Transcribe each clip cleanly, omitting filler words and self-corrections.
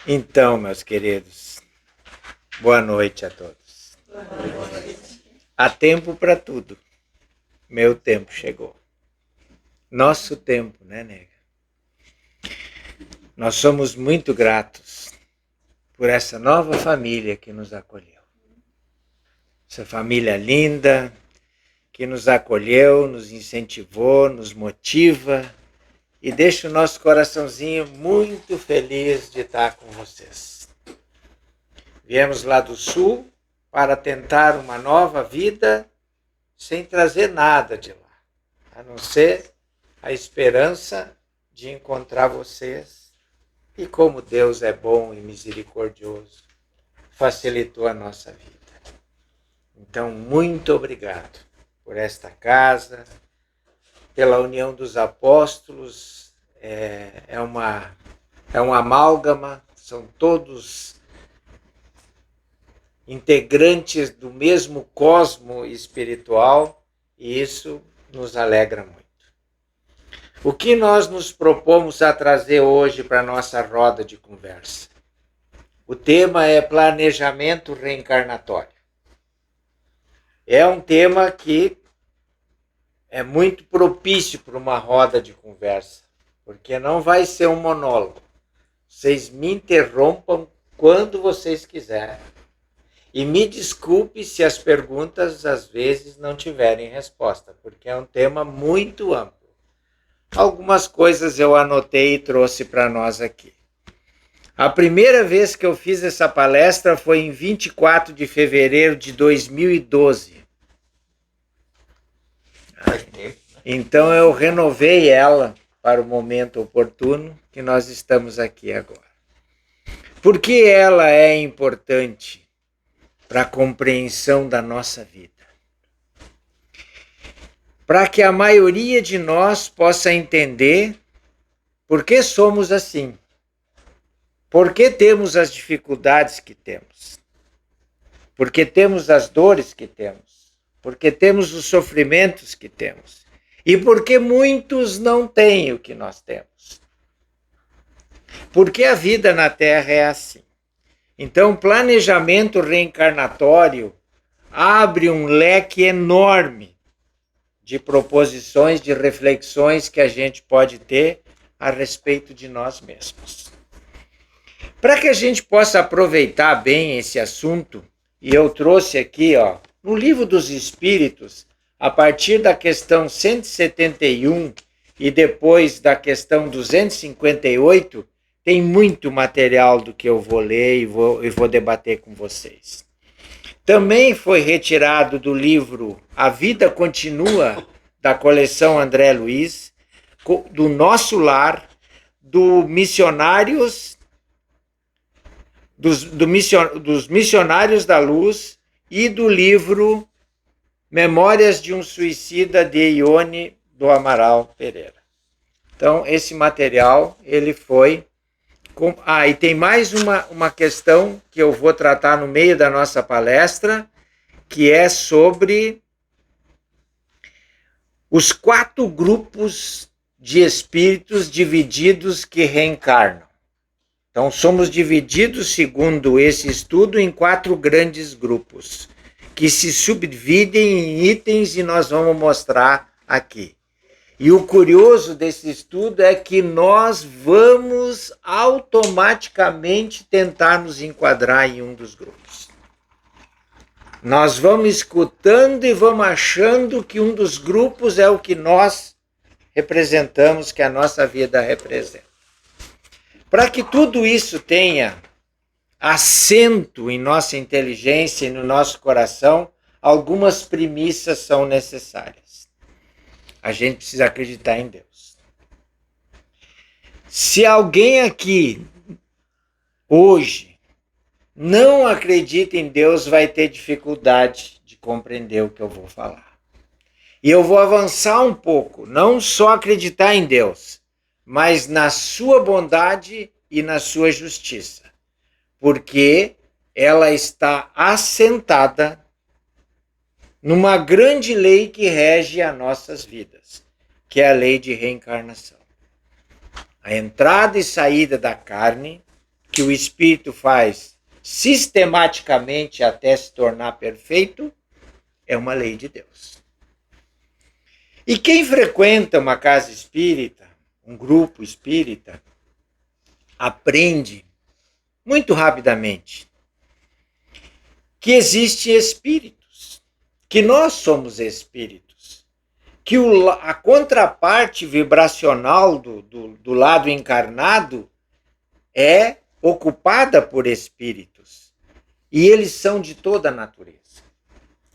Então, meus queridos, boa noite a todos. Há tempo para tudo. Meu tempo chegou. Nosso tempo, né, nega? Nós somos muito gratos por essa nova família que nos acolheu. Essa família linda que nos acolheu, nos incentivou, nos motiva e deixa o nosso coraçãozinho muito feliz de estar com vocês. Viemos lá do Sul para tentar uma nova vida sem trazer nada de lá, a não ser a esperança de encontrar vocês. E como Deus é bom e misericordioso, facilitou a nossa vida. Então, muito obrigado por esta casa, pela união dos apóstolos. É uma amálgama, são todos integrantes do mesmo cosmo espiritual, e isso nos alegra muito. O que nós nos propomos a trazer hoje para a nossa roda de conversa? O tema é planejamento reencarnatório. É um tema que é muito propício para uma roda de conversa, porque não vai ser um monólogo. Vocês me interrompam quando vocês quiserem. E me desculpe se as perguntas às vezes não tiverem resposta, porque é um tema muito amplo. Algumas coisas eu anotei e trouxe para nós aqui. A primeira vez que eu fiz essa palestra foi em 24 de fevereiro de 2012. Então eu renovei ela para o momento oportuno que nós estamos aqui agora. Por que ela é importante para a compreensão da nossa vida? Para que a maioria de nós possa entender por que somos assim, por que temos as dificuldades que temos, por que temos as dores que temos, por que temos os sofrimentos que temos e por que muitos não têm o que nós temos. Porque a vida na Terra é assim. Então, planejamento reencarnatório abre um leque enorme de proposições, de reflexões que a gente pode ter a respeito de nós mesmos. Para que a gente possa aproveitar bem esse assunto, e eu trouxe aqui, no Livro dos Espíritos, a partir da questão 171 e depois da questão 258, tem muito material do que eu vou ler e vou debater com vocês. Também foi retirado do livro A Vida Continua, da coleção André Luiz, do Nosso Lar, dos Missionários da Luz e do livro Memórias de um Suicida, de Ione do Amaral Pereira. Então, esse material, ele foi... e tem mais uma questão que eu vou tratar no meio da nossa palestra, que é sobre os 4 grupos de espíritos divididos que reencarnam. Então, somos divididos, segundo esse estudo, em 4 grandes grupos, que se subdividem em itens e nós vamos mostrar aqui. E o curioso desse estudo é que nós vamos automaticamente tentar nos enquadrar em um dos grupos. Nós vamos escutando e vamos achando que um dos grupos é o que nós representamos, que a nossa vida representa. Para que tudo isso tenha assento em nossa inteligência e no nosso coração, algumas premissas são necessárias. A gente precisa acreditar em Deus. Se alguém aqui, hoje, não acredita em Deus, vai ter dificuldade de compreender o que eu vou falar. E eu vou avançar um pouco, não só acreditar em Deus, mas na sua bondade e na sua justiça. Porque ela está assentada numa grande lei que rege as nossas vidas, que é a lei de reencarnação. A entrada e saída da carne, que o espírito faz sistematicamente até se tornar perfeito, é uma lei de Deus. E quem frequenta uma casa espírita, um grupo espírita, aprende muito rapidamente que existem espíritos, que nós somos espíritos, que a contraparte vibracional do lado encarnado é ocupada por espíritos. E eles são de toda a natureza.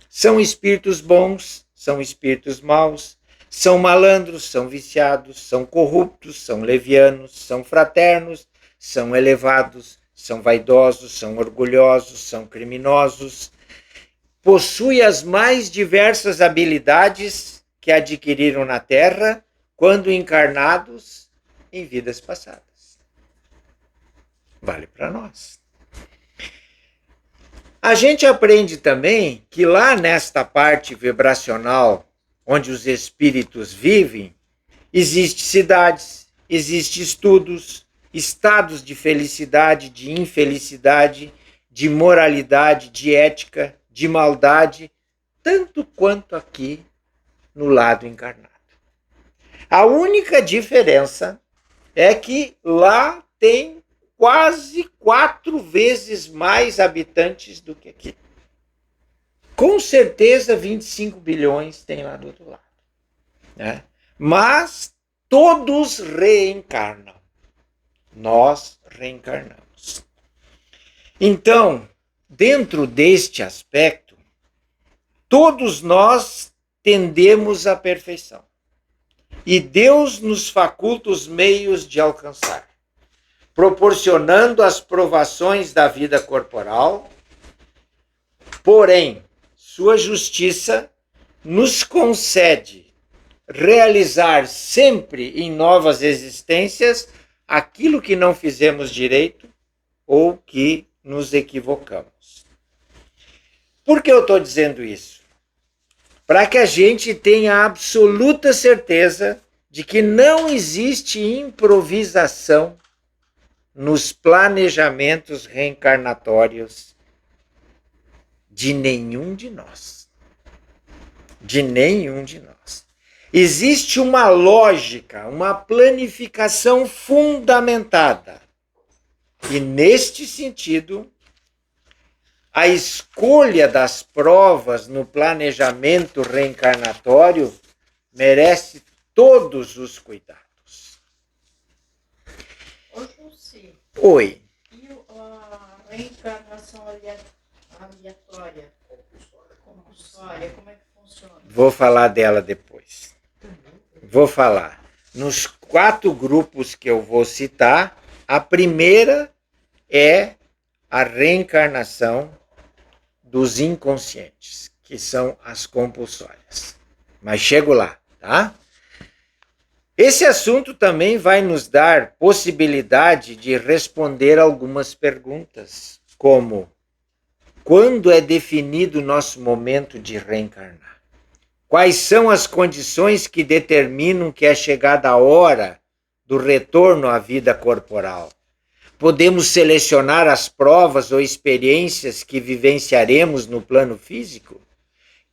São espíritos bons, são espíritos maus, são malandros, são viciados, são corruptos, são levianos, são fraternos, são elevados, são vaidosos, são orgulhosos, são criminosos. Possuem as mais diversas habilidades que adquiriram na Terra quando encarnados em vidas passadas. Vale para nós. A gente aprende também que lá nesta parte vibracional, onde os espíritos vivem, existem cidades, existem estudos, estados de felicidade, de infelicidade, de moralidade, de ética, de maldade, tanto quanto aqui no lado encarnado. A única diferença é que lá tem quase 4 vezes mais habitantes do que aqui. Com certeza 25 bilhões tem lá do outro lado. Né? Mas todos reencarnam. Nós reencarnamos. Então, dentro deste aspecto, todos nós tendemos à perfeição. E Deus nos faculta os meios de alcançar, proporcionando as provações da vida corporal, porém, sua justiça nos concede realizar sempre em novas existências aquilo que não fizemos direito ou que nos equivocamos. Por que eu estou dizendo isso? Para que a gente tenha absoluta certeza de que não existe improvisação nos planejamentos reencarnatórios de nenhum de nós. De nenhum de nós. Existe uma lógica, uma planificação fundamentada. E neste sentido, a escolha das provas no planejamento reencarnatório merece todos os cuidados. Oi. E a reencarnação aleatória, compulsória, como é que funciona? Vou falar dela depois. Vou falar. Nos 4 grupos que eu vou citar, a primeira é a reencarnação dos inconscientes, que são as compulsórias. Mas chego lá, tá? Esse assunto também vai nos dar possibilidade de responder algumas perguntas, como: quando é definido o nosso momento de reencarnar? Quais são as condições que determinam que é chegada a hora do retorno à vida corporal? Podemos selecionar as provas ou experiências que vivenciaremos no plano físico?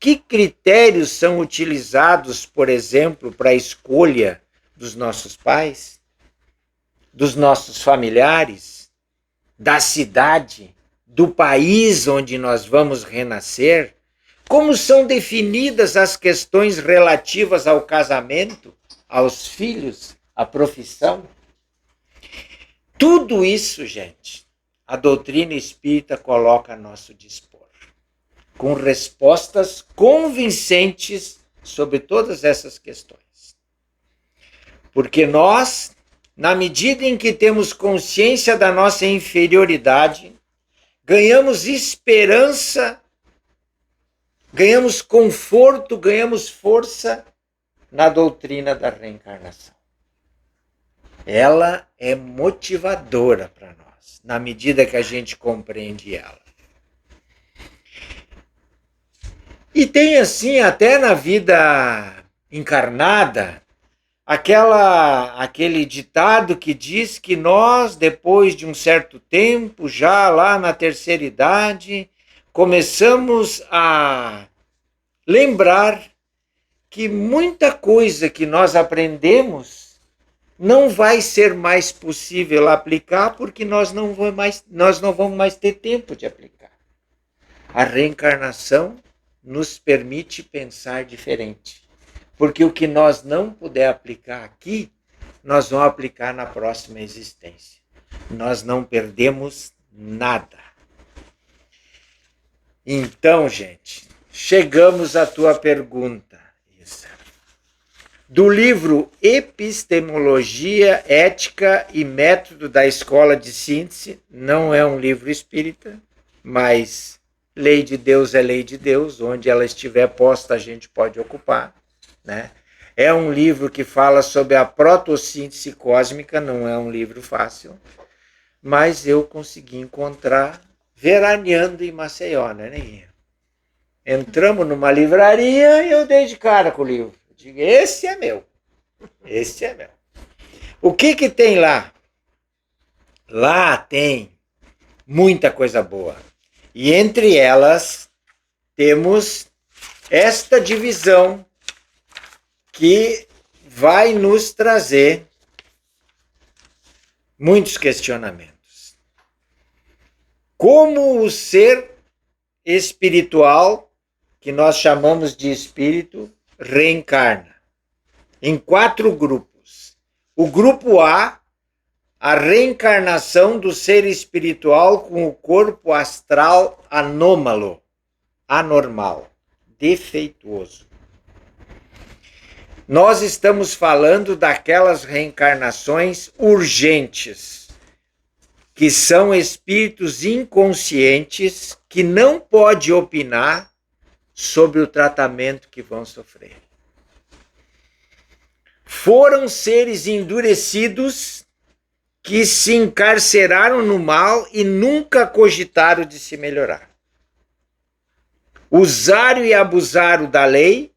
Que critérios são utilizados, por exemplo, para a escolha dos nossos pais, dos nossos familiares, da cidade, do país onde nós vamos renascer? Como são definidas as questões relativas ao casamento, aos filhos, à profissão? Tudo isso, gente, a doutrina espírita coloca a nosso dispor, com respostas convincentes sobre todas essas questões. Porque nós, na medida em que temos consciência da nossa inferioridade, ganhamos esperança, ganhamos conforto, ganhamos força na doutrina da reencarnação. Ela é motivadora para nós, na medida que a gente compreende ela. E tem assim, até na vida encarnada, aquele ditado que diz que nós, depois de um certo tempo, já lá na terceira idade, começamos a lembrar que muita coisa que nós aprendemos não vai ser mais possível aplicar porque nós não vamos mais ter tempo de aplicar. A reencarnação nos permite pensar diferente. Porque o que nós não puder aplicar aqui, nós vamos aplicar na próxima existência. Nós não perdemos nada. Então, gente, chegamos à tua pergunta, Isa. Do livro Epistemologia, Ética e Método da Escola de Síntese, não é um livro espírita, mas lei de Deus é lei de Deus, onde ela estiver posta a gente pode ocupar. Né? É um livro que fala sobre a protossíntese cósmica, não é um livro fácil, mas eu consegui encontrar veraneando em Maceió, né, Neguinha? Entramos numa livraria e eu dei de cara com o livro. Eu digo, esse é meu. Esse é meu. O que tem lá? Lá tem muita coisa boa. E entre elas temos esta divisão que vai nos trazer muitos questionamentos. Como o ser espiritual, que nós chamamos de espírito, reencarna? Em 4 grupos. O grupo A, a reencarnação do ser espiritual com o corpo astral anômalo, anormal, defeituoso. Nós estamos falando daquelas reencarnações urgentes, que são espíritos inconscientes que não podem opinar sobre o tratamento que vão sofrer. Foram seres endurecidos que se encarceraram no mal e nunca cogitaram de se melhorar. Usaram e abusaram da lei,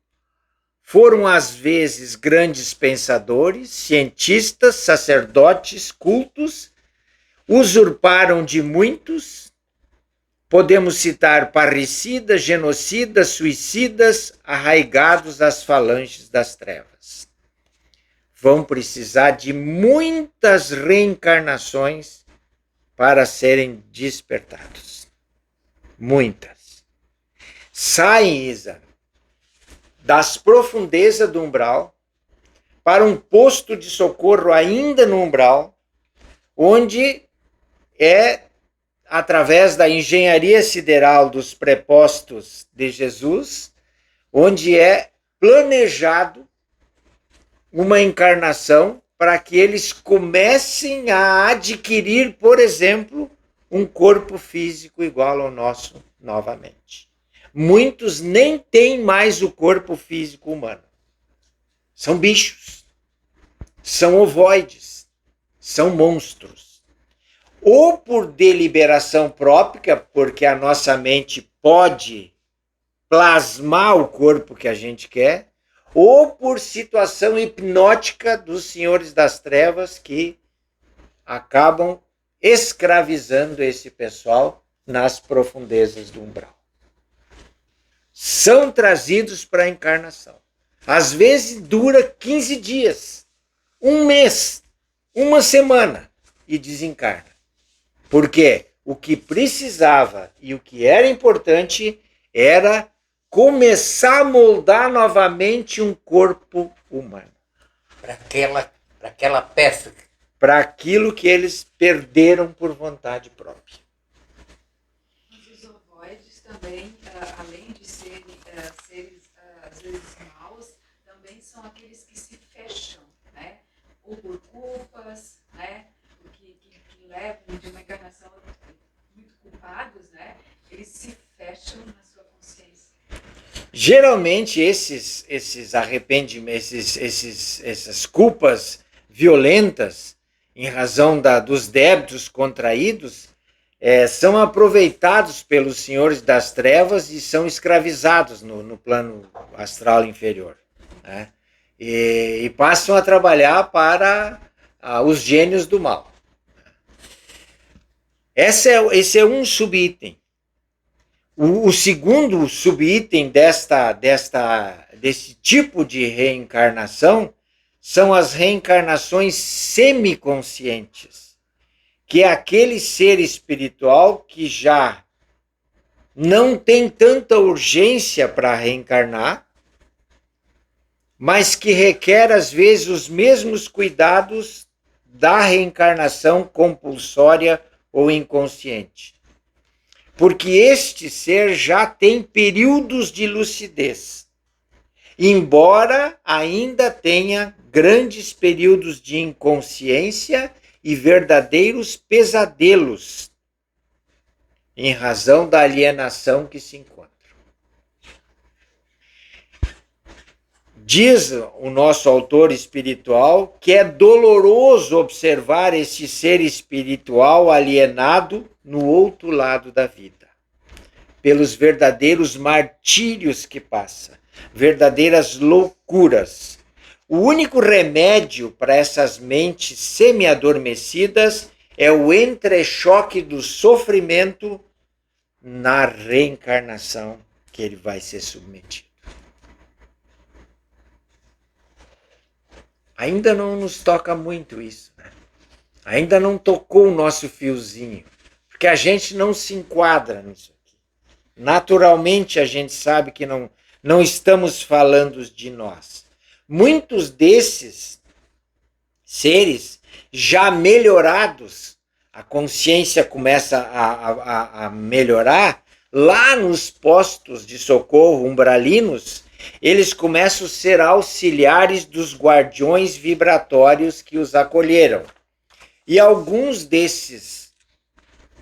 foram às vezes grandes pensadores, cientistas, sacerdotes, cultos, usurparam de muitos. Podemos citar parricidas, genocidas, suicidas, arraigados às falanges das trevas. Vão precisar de muitas reencarnações para serem despertados. Muitas. Saem, Isa, das profundezas do umbral para um posto de socorro ainda no umbral, onde é através da engenharia sideral dos prepostos de Jesus, onde é planejado uma encarnação para que eles comecem a adquirir, por exemplo, um corpo físico igual ao nosso novamente. Muitos nem têm mais o corpo físico humano. São bichos, são ovoides, são monstros. Ou por deliberação própria, porque a nossa mente pode plasmar o corpo que a gente quer, ou por situação hipnótica dos senhores das trevas que acabam escravizando esse pessoal nas profundezas do umbral. São trazidos para a encarnação. Às vezes dura 15 dias, um mês, uma semana e desencarna. Porque o que precisava e o que era importante era começar a moldar novamente um corpo humano. Para aquela peça. Para aquilo que eles perderam por vontade própria. Mas os ovoides também, além de serem seres, às vezes, maus, também são aqueles que se fecham, né? Ou por culpas, né? Que levam de uma encarnação muito culpados, né? Eles se fecham na sua consciência. Geralmente esses arrependimentos, essas culpas violentas em razão dos débitos contraídos são aproveitados pelos senhores das trevas e são escravizados no plano astral inferior, né? e passam a trabalhar para os gênios do mal. Esse é um subitem. O segundo subitem desse tipo de reencarnação são as reencarnações semiconscientes, que é aquele ser espiritual que já não tem tanta urgência para reencarnar, mas que requer, às vezes, os mesmos cuidados da reencarnação compulsória ou inconsciente. Porque este ser já tem períodos de lucidez, embora ainda tenha grandes períodos de inconsciência e verdadeiros pesadelos, em razão da alienação que se encontra. Diz o nosso autor espiritual que é doloroso observar esse ser espiritual alienado no outro lado da vida, pelos verdadeiros martírios que passa, verdadeiras loucuras. O único remédio para essas mentes semi-adormecidas é o entrechoque do sofrimento na reencarnação que ele vai ser submetido. Ainda não nos toca muito isso, né? Ainda não tocou o nosso fiozinho, porque a gente não se enquadra nisso aqui. Naturalmente a gente sabe que não estamos falando de nós. Muitos desses seres já melhorados, a consciência começa a melhorar, lá nos postos de socorro umbralinos, eles começam a ser auxiliares dos guardiões vibratórios que os acolheram. E alguns desses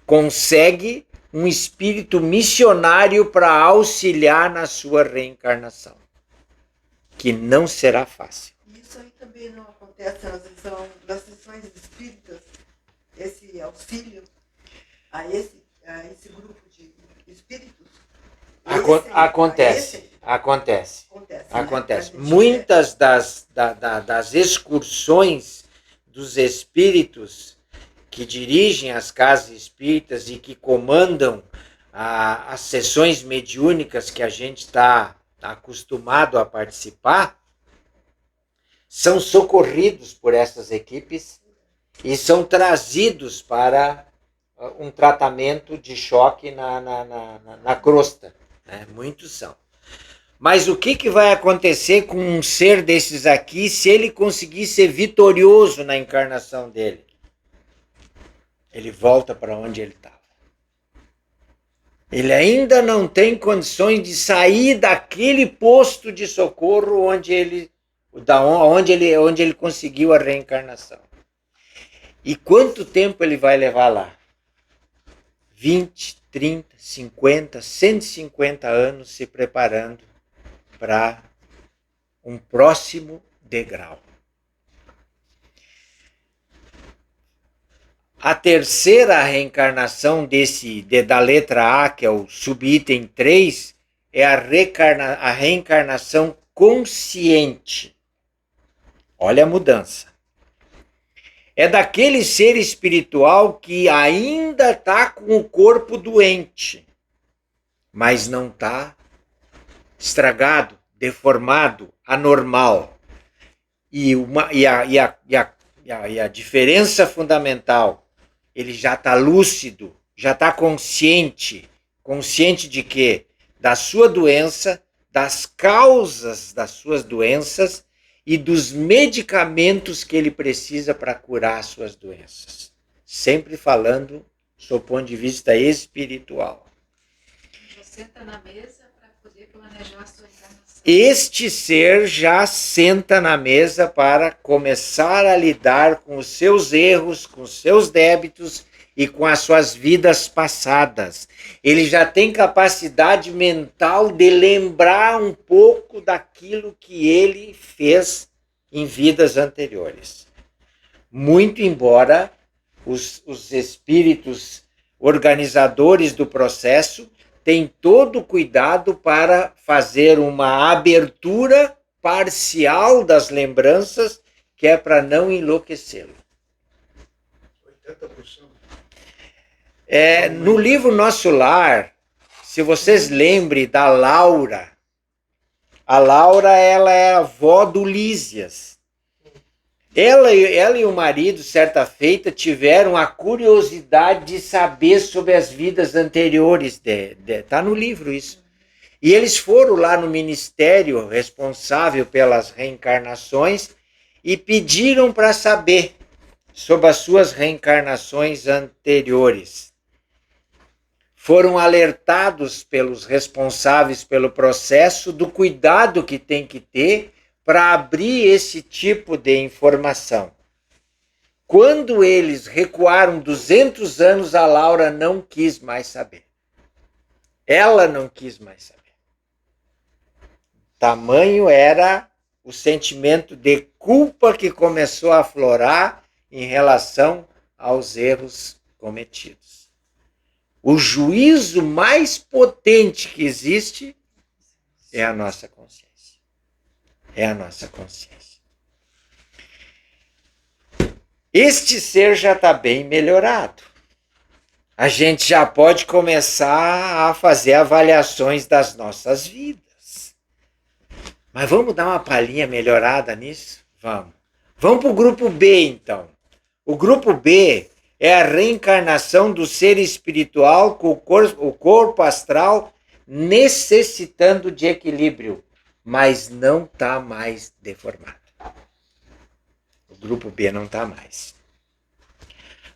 conseguem um espírito missionário para auxiliar na sua reencarnação, que não será fácil. Isso aí também não acontece nas sessões espíritas, esse auxílio a esse grupo de espíritos? Acontece. Né? Muitas das excursões dos espíritos que dirigem as casas espíritas e que comandam as sessões mediúnicas que a gente está acostumado a participar, são socorridos por essas equipes e são trazidos para um tratamento de choque na crosta. Né? Muitos são. Mas o que vai acontecer com um ser desses aqui se ele conseguir ser vitorioso na encarnação dele? Ele volta para onde ele estava. Ele ainda não tem condições de sair daquele posto de socorro onde ele conseguiu a reencarnação. E quanto tempo ele vai levar lá? 20, 30, 50, 150 anos se preparando para um próximo degrau. A terceira reencarnação da letra A, que é o subitem 3, é a reencarnação consciente. Olha a mudança. É daquele ser espiritual que ainda está com o corpo doente, mas não está estragado, deformado, anormal. E a diferença fundamental, ele já está lúcido, já está consciente de quê? Da sua doença, das causas das suas doenças e dos medicamentos que ele precisa para curar as suas doenças. Sempre falando do seu ponto de vista espiritual. Já senta na mesa para poder planejar a sua encarnação. Este ser já senta na mesa para começar a lidar com os seus erros, com os seus débitos e com as suas vidas passadas. Ele já tem capacidade mental de lembrar um pouco daquilo que ele fez em vidas anteriores. Muito embora os espíritos organizadores do processo tenham todo o cuidado para fazer uma abertura parcial das lembranças, que é para não enlouquecê-lo. 80%. No livro Nosso Lar, se vocês lembrem da Laura, a Laura, ela é a avó do Lísias. Ela e o marido, certa feita, tiveram a curiosidade de saber sobre as vidas anteriores. Tá no livro isso. E eles foram lá no ministério responsável pelas reencarnações e pediram para saber sobre as suas reencarnações anteriores. Foram alertados pelos responsáveis pelo processo do cuidado que tem que ter para abrir esse tipo de informação. Quando eles recuaram 200 anos, a Laura não quis mais saber. Ela não quis mais saber. Tamanho era o sentimento de culpa que começou a aflorar em relação aos erros cometidos. O juízo mais potente que existe é a nossa consciência. É a nossa consciência. Este ser já está bem melhorado. A gente já pode começar a fazer avaliações das nossas vidas. Mas vamos dar uma palhinha melhorada nisso? Vamos. Vamos para o grupo B, então. O grupo B é a reencarnação do ser espiritual com o corpo astral necessitando de equilíbrio, mas não está mais deformado. O grupo B não está mais.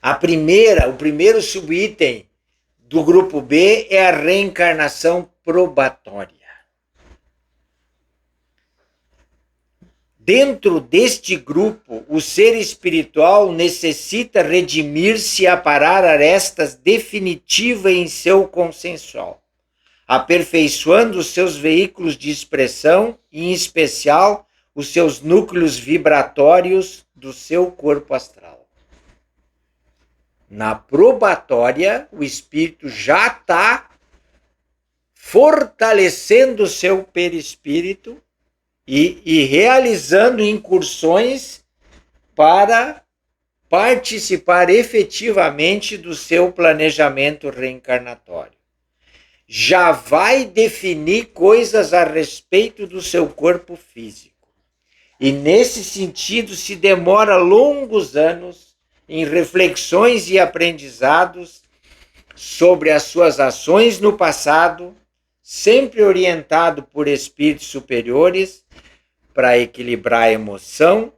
O primeiro subitem do grupo B é a reencarnação probatória. Dentro deste grupo, o ser espiritual necessita redimir-se e aparar arestas definitivas em seu consensual, aperfeiçoando os seus veículos de expressão, em especial os seus núcleos vibratórios do seu corpo astral. Na probatória, o espírito já está fortalecendo o seu perispírito e realizando incursões para participar efetivamente do seu planejamento reencarnatório. Já vai definir coisas a respeito do seu corpo físico. E nesse sentido se demora longos anos em reflexões e aprendizados sobre as suas ações no passado, sempre orientado por espíritos superiores para equilibrar a emoção,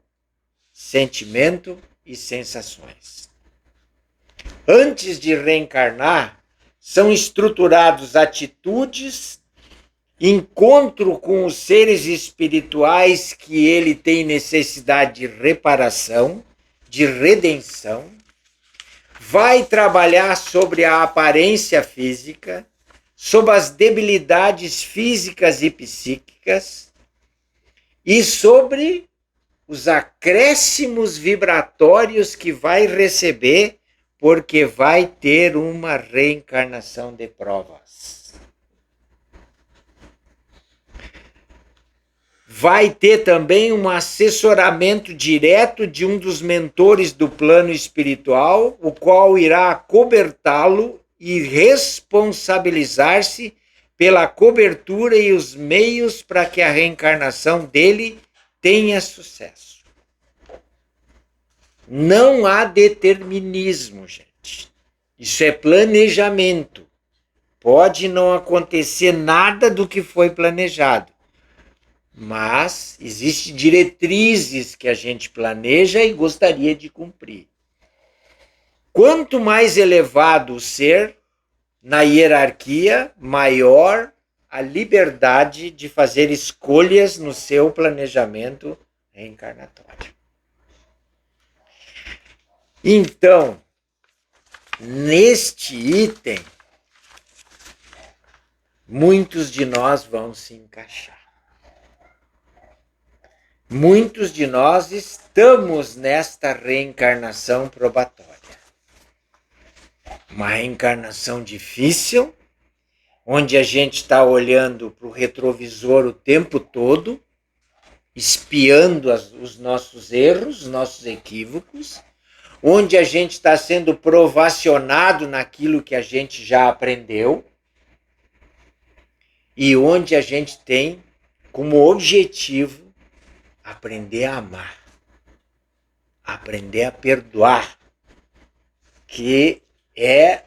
sentimento e sensações. Antes de reencarnar, são estruturados atitudes, encontro com os seres espirituais que ele tem necessidade de reparação, de redenção, vai trabalhar sobre a aparência física, sobre as debilidades físicas e psíquicas e sobre os acréscimos vibratórios que vai receber porque vai ter uma reencarnação de provas. Vai ter também um assessoramento direto de um dos mentores do plano espiritual, o qual irá cobertá-lo e responsabilizar-se pela cobertura e os meios para que a reencarnação dele tenha sucesso. Não há determinismo, gente. Isso é planejamento. Pode não acontecer nada do que foi planejado, mas existem diretrizes que a gente planeja e gostaria de cumprir. Quanto mais elevado o ser na hierarquia, maior a liberdade de fazer escolhas no seu planejamento reencarnatório. Então, neste item, muitos de nós vão se encaixar. Muitos de nós estamos nesta reencarnação probatória. Uma reencarnação difícil, onde a gente está olhando para o retrovisor o tempo todo, espiando os nossos erros, os nossos equívocos, onde a gente está sendo provacionado naquilo que a gente já aprendeu e onde a gente tem como objetivo aprender a amar, aprender a perdoar, que é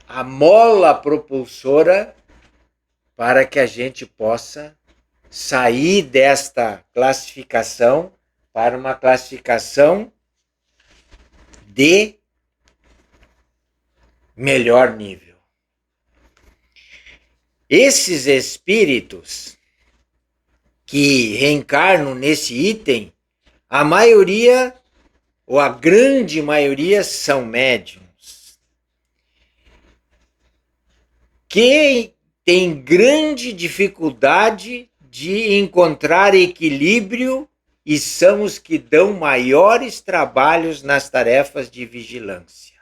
a mola propulsora para que a gente possa sair desta classificação para uma classificação de melhor nível. Esses espíritos que reencarnam nesse item, a maioria, ou a grande maioria, são médiums, que têm grande dificuldade de encontrar equilíbrio e são os que dão maiores trabalhos nas tarefas de vigilância.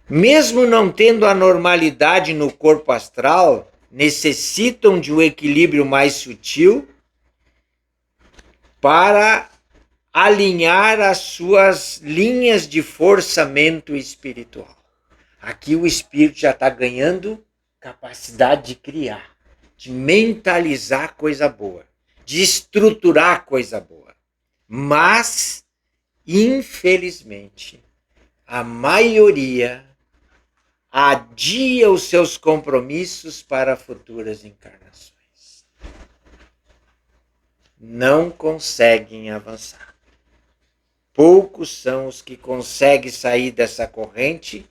Mesmo não tendo a normalidade no corpo astral, necessitam de um equilíbrio mais sutil para alinhar as suas linhas de forçamento espiritual. Aqui o espírito já está ganhando capacidade de criar, de mentalizar coisa boa, de estruturar coisa boa. Mas, infelizmente, a maioria adia os seus compromissos para futuras encarnações. Não conseguem avançar. Poucos são os que conseguem sair dessa corrente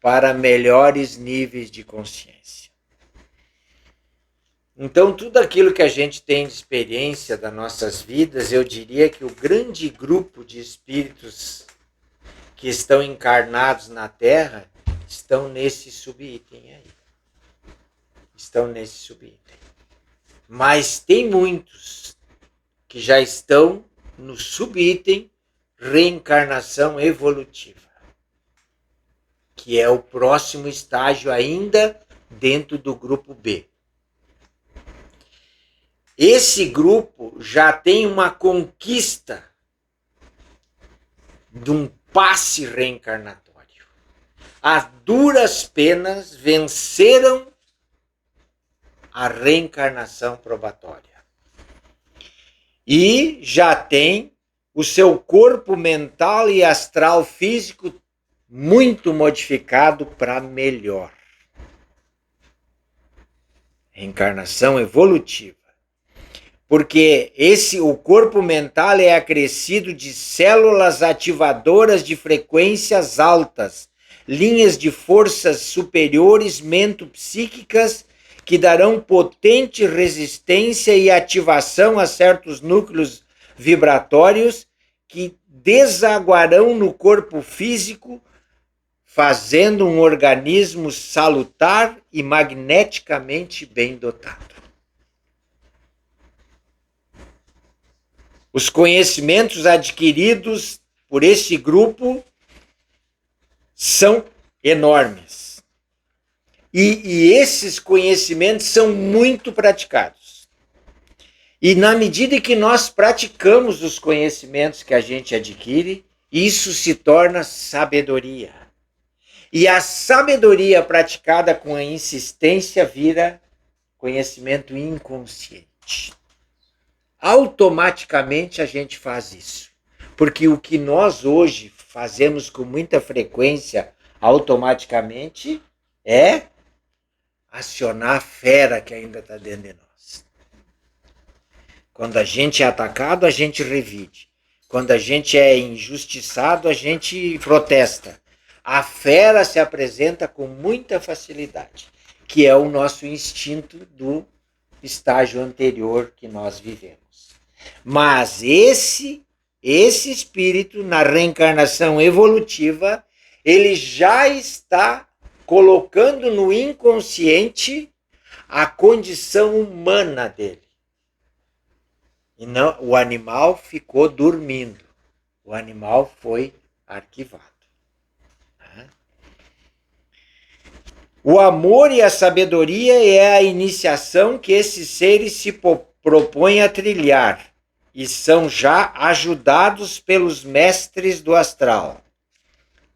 para melhores níveis de consciência. Então, tudo aquilo que a gente tem de experiência das nossas vidas, eu diria que o grande grupo de espíritos que estão encarnados na Terra estão nesse subitem aí. Estão nesse subitem. Mas tem muitos que já estão no subitem reencarnação evolutiva, que é o próximo estágio ainda dentro do grupo B. Esse grupo já tem uma conquista de um passe reencarnatório. A duras penas venceram a reencarnação probatória. E já tem o seu corpo mental e astral físico muito modificado para melhor. Reencarnação evolutiva. Porque o corpo mental é acrescido de células ativadoras de frequências altas, linhas de forças superiores mentopsíquicas que darão potente resistência e ativação a certos núcleos vibratórios que desaguarão no corpo físico, fazendo um organismo salutar e magneticamente bem dotado. Os conhecimentos adquiridos por esse grupo são enormes. E esses conhecimentos são muito praticados. E na medida que nós praticamos os conhecimentos que a gente adquire, isso se torna sabedoria. E a sabedoria praticada com a insistência vira conhecimento inconsciente. Automaticamente a gente faz isso. Porque o que nós hoje fazemos com muita frequência automaticamente é acionar a fera que ainda está dentro de nós. Quando a gente é atacado, a gente revide. Quando a gente é injustiçado, a gente protesta. A fera se apresenta com muita facilidade, que é o nosso instinto do estágio anterior que nós vivemos. Mas esse espírito, na reencarnação evolutiva, ele já está colocando no inconsciente a condição humana dele. E não, o animal ficou dormindo. O animal foi arquivado. O amor e a sabedoria é a iniciação que esses seres se propõem a trilhar e são já ajudados pelos mestres do astral.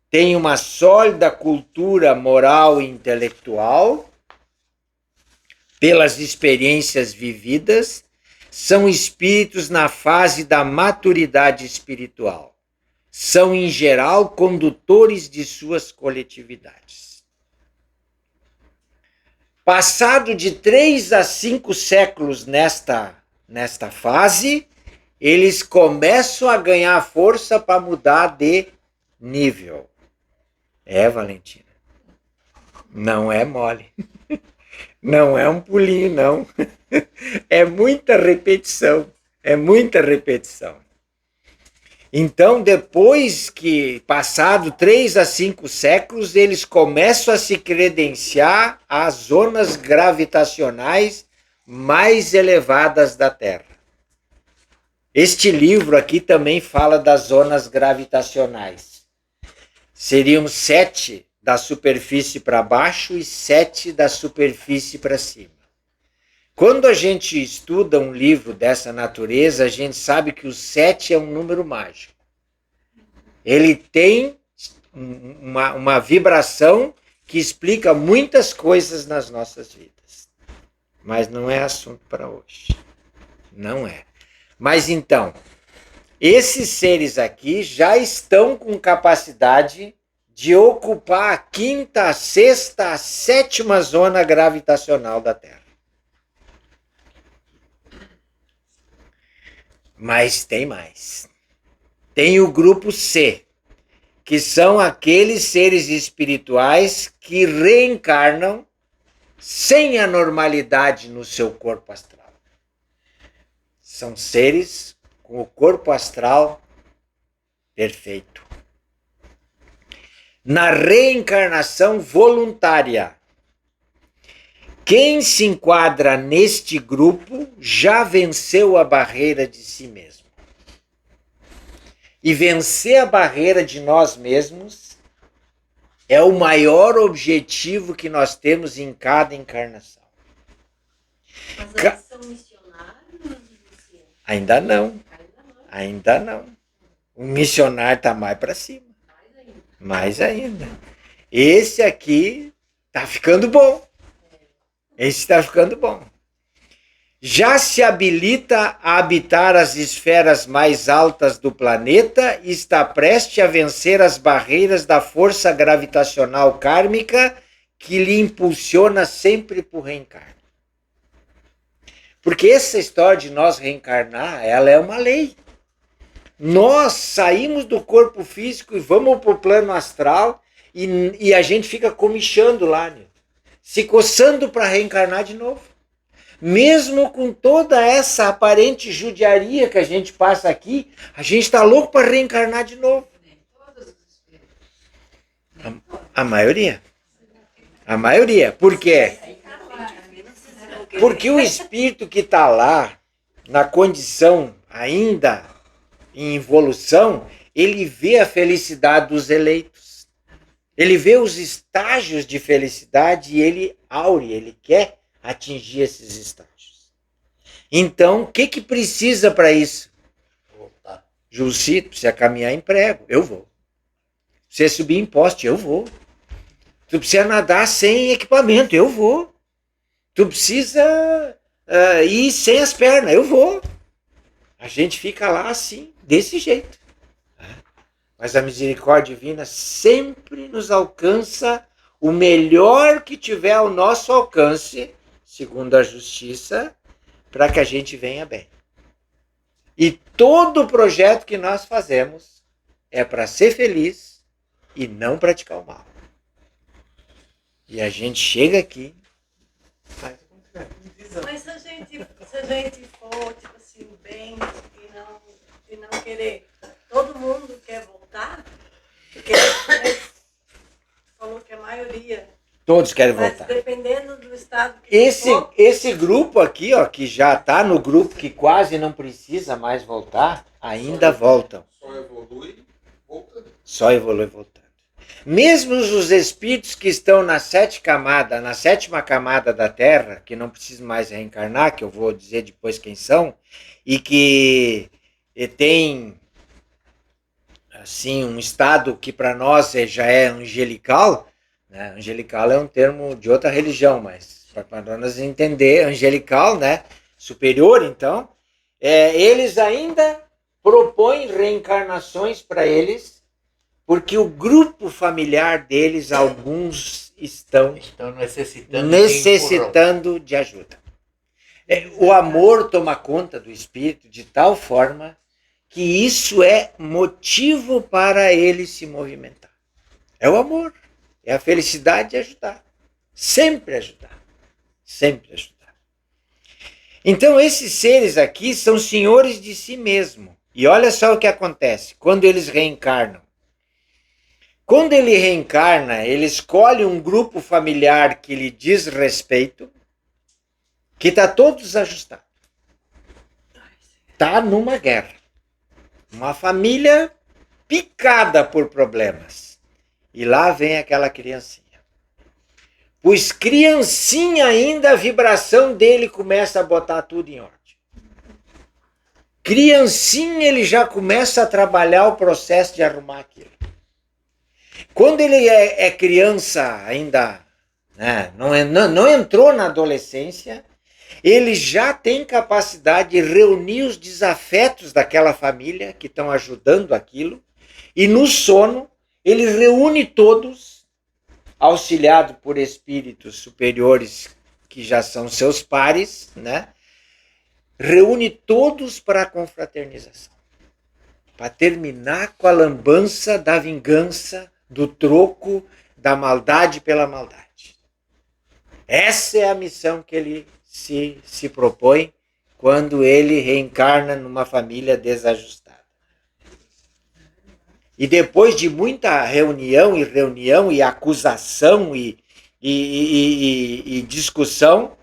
Têm uma sólida cultura moral e intelectual pelas experiências vividas, são espíritos na fase da maturidade espiritual. São, em geral, condutores de suas coletividades. Passado de 3 a 5 séculos nesta fase, eles começam a ganhar força para mudar de nível. Valentina. Não é mole. Não é um pulinho, não. É muita repetição. É muita repetição. Então, depois que passado 3 a 5 séculos, eles começam a se credenciar às zonas gravitacionais mais elevadas da Terra. Este livro aqui também fala das zonas gravitacionais. Seriam 7 da superfície para baixo e 7 da superfície para cima. Quando a gente estuda um livro dessa natureza, a gente sabe que o 7 é um número mágico. Ele tem uma vibração que explica muitas coisas nas nossas vidas. Mas não é assunto para hoje. Não é. Mas então, esses seres aqui já estão com capacidade de ocupar a 5ª, a 6ª, a 7ª zona gravitacional da Terra. Mas tem mais. Tem o grupo C, que são aqueles seres espirituais que reencarnam sem anormalidade no seu corpo astral. São seres com o corpo astral perfeito. Na reencarnação voluntária, quem se enquadra neste grupo já venceu a barreira de si mesmo. E vencer a barreira de nós mesmos é o maior objetivo que nós temos em cada encarnação. Mas eles são missionários? Ainda não. Ainda não. O missionário está mais para cima. Mais ainda. Esse aqui está ficando bom. Esse está ficando bom. Já se habilita a habitar as esferas mais altas do planeta e está prestes a vencer as barreiras da força gravitacional kármica que lhe impulsiona sempre para o reencarno. Porque essa história de nós reencarnar, ela é uma lei. Nós saímos do corpo físico e vamos para o plano astral e a gente fica comichando lá, né? Se coçando para reencarnar de novo. Mesmo com toda essa aparente judiaria que a gente passa aqui, a gente está louco para reencarnar de novo. A maioria. A maioria. Por quê? Porque o espírito que está lá, na condição ainda em evolução, ele vê a felicidade dos eleitos. Ele vê os estágios de felicidade e ele aure, ele quer atingir esses estágios. Então, o que precisa para isso? Julci, precisa caminhar em prego, eu vou. Você subir em poste, eu vou. Tu precisa nadar sem equipamento, eu vou. Tu precisa ir sem as pernas, eu vou. A gente fica lá assim, desse jeito. Mas a misericórdia divina sempre nos alcança o melhor que tiver ao nosso alcance, segundo a justiça, para que a gente venha bem. E todo o projeto que nós fazemos é para ser feliz e não praticar o mal. E a gente chega aqui. Mas se a gente for, tipo assim, bem e não querer, todo mundo quer voltar? Porque falou que a maioria. Todos querem Mas voltar. dependendo do estado que Esse grupo aqui, ó, que já está no grupo que quase não precisa mais voltar, ainda voltam. Só evolui voltando. Só evolui voltando. Mesmo os espíritos que estão na sétima camada da Terra, que não precisam mais reencarnar, que eu vou dizer depois quem são, e que tem assim um estado que para nós já é angelical, né? Angelical é um termo de outra religião, mas para nós entender, angelical, né? Superior, então, eles ainda propõem reencarnações para eles, porque o grupo familiar deles, alguns estão necessitando de ajuda. O amor toma conta do espírito de tal forma que isso é motivo para ele se movimentar. É o amor, é a felicidade de ajudar. Sempre ajudar. Sempre ajudar. Então, esses seres aqui são senhores de si mesmo. E olha só o que acontece quando eles reencarnam. Quando ele reencarna, ele escolhe um grupo familiar que lhe diz respeito, que está todo desajustado. Está numa guerra. Uma família picada por problemas. E lá vem aquela criancinha. Pois criancinha ainda, a vibração dele começa a botar tudo em ordem. Criancinha, ele já começa a trabalhar o processo de arrumar aquilo. Quando ele é criança ainda, né, não entrou na adolescência, ele já tem capacidade de reunir os desafetos daquela família que estão ajudando aquilo, e no sono ele reúne todos, auxiliado por espíritos superiores que já são seus pares, né? Reúne todos para a confraternização, para terminar com a lambança da vingança, do troco, da maldade pela maldade. Essa é a missão que ele se propõe quando ele reencarna numa família desajustada. E depois de muita reunião e acusação e discussão,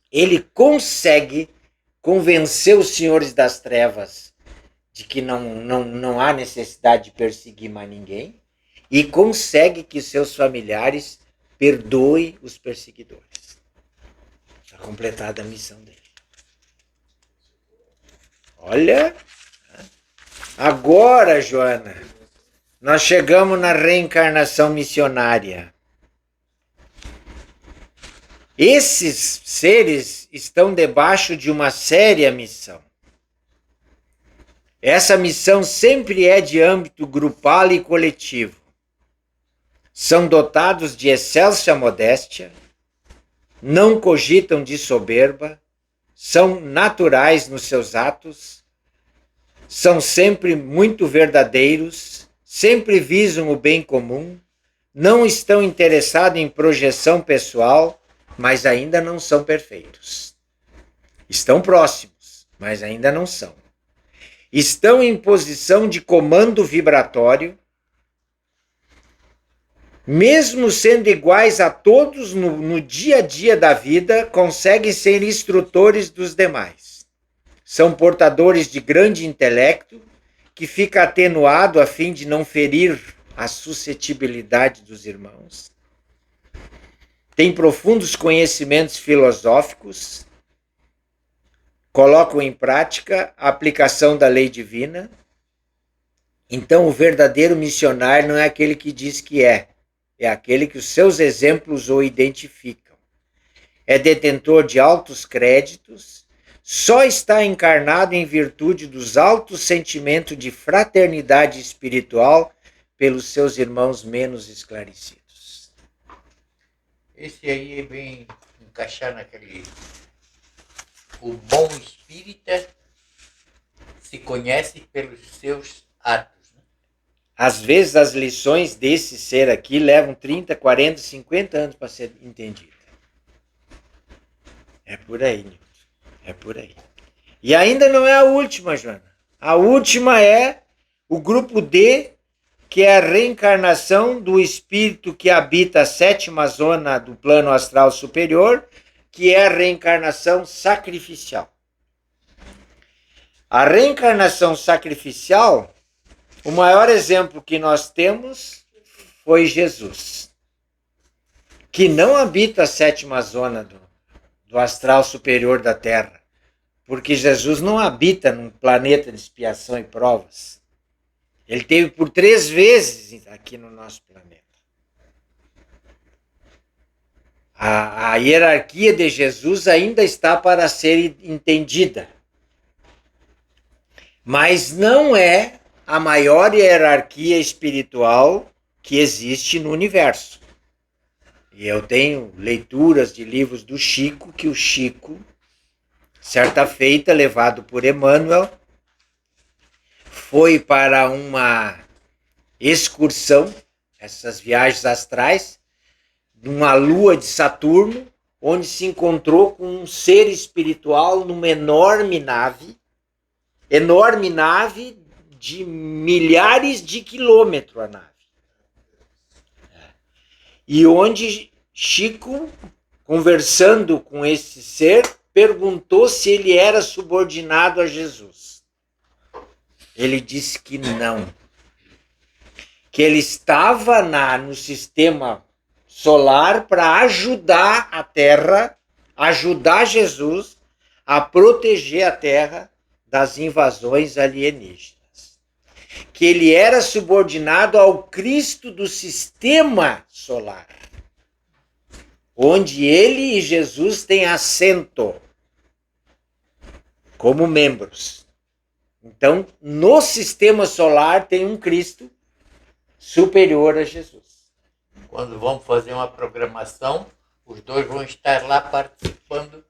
ele consegue convencer os senhores das trevas de que não há necessidade de perseguir mais ninguém, e consegue que seus familiares perdoem os perseguidores. Está completada a missão dele. Olha, agora, Joana, nós chegamos na reencarnação missionária. Esses seres estão debaixo de uma séria missão. Essa missão sempre é de âmbito grupal e coletivo. São dotados de excelsa modéstia, não cogitam de soberba, são naturais nos seus atos, são sempre muito verdadeiros, sempre visam o bem comum, não estão interessados em projeção pessoal, mas ainda não são perfeitos. Estão próximos, mas ainda não são. Estão em posição de comando vibratório, mesmo sendo iguais a todos no dia a dia da vida, conseguem ser instrutores dos demais. São portadores de grande intelecto, que fica atenuado a fim de não ferir a suscetibilidade dos irmãos. Têm profundos conhecimentos filosóficos, colocam em prática a aplicação da lei divina. Então, o verdadeiro missionário não é aquele que diz que é aquele que os seus exemplos o identificam. É detentor de altos créditos, só está encarnado em virtude dos altos sentimentos de fraternidade espiritual pelos seus irmãos menos esclarecidos. Esse aí vem encaixar naquele... O bom espírita se conhece pelos seus atos. Às vezes as lições desse ser aqui levam 30, 40, 50 anos para ser entendida. É por aí, Nilton. É por aí. E ainda não é a última, Joana. A última é o grupo D, que é a reencarnação do espírito que habita a sétima zona do plano astral superior, que é a reencarnação sacrificial. A reencarnação sacrificial, o maior exemplo que nós temos foi Jesus, que não habita a sétima zona do astral superior da Terra, porque Jesus não habita num planeta de expiação e provas. Ele esteve por 3 vezes aqui no nosso planeta. A hierarquia de Jesus ainda está para ser entendida. Mas não é a maior hierarquia espiritual que existe no universo. E eu tenho leituras de livros do Chico, que o Chico, certa feita, levado por Emmanuel, foi para uma excursão, essas viagens astrais, numa lua de Saturno, onde se encontrou com um ser espiritual numa enorme nave de milhares de quilômetros a nave. E onde Chico, conversando com esse ser, perguntou se ele era subordinado a Jesus. Ele disse que não. Que ele estava no sistema solar para ajudar a Terra, ajudar Jesus a proteger a Terra das invasões alienígenas. Que ele era subordinado ao Cristo do sistema solar, onde ele e Jesus têm assento como membros. Então, no sistema solar tem um Cristo superior a Jesus. Quando vamos fazer uma programação, os dois vão estar lá participando.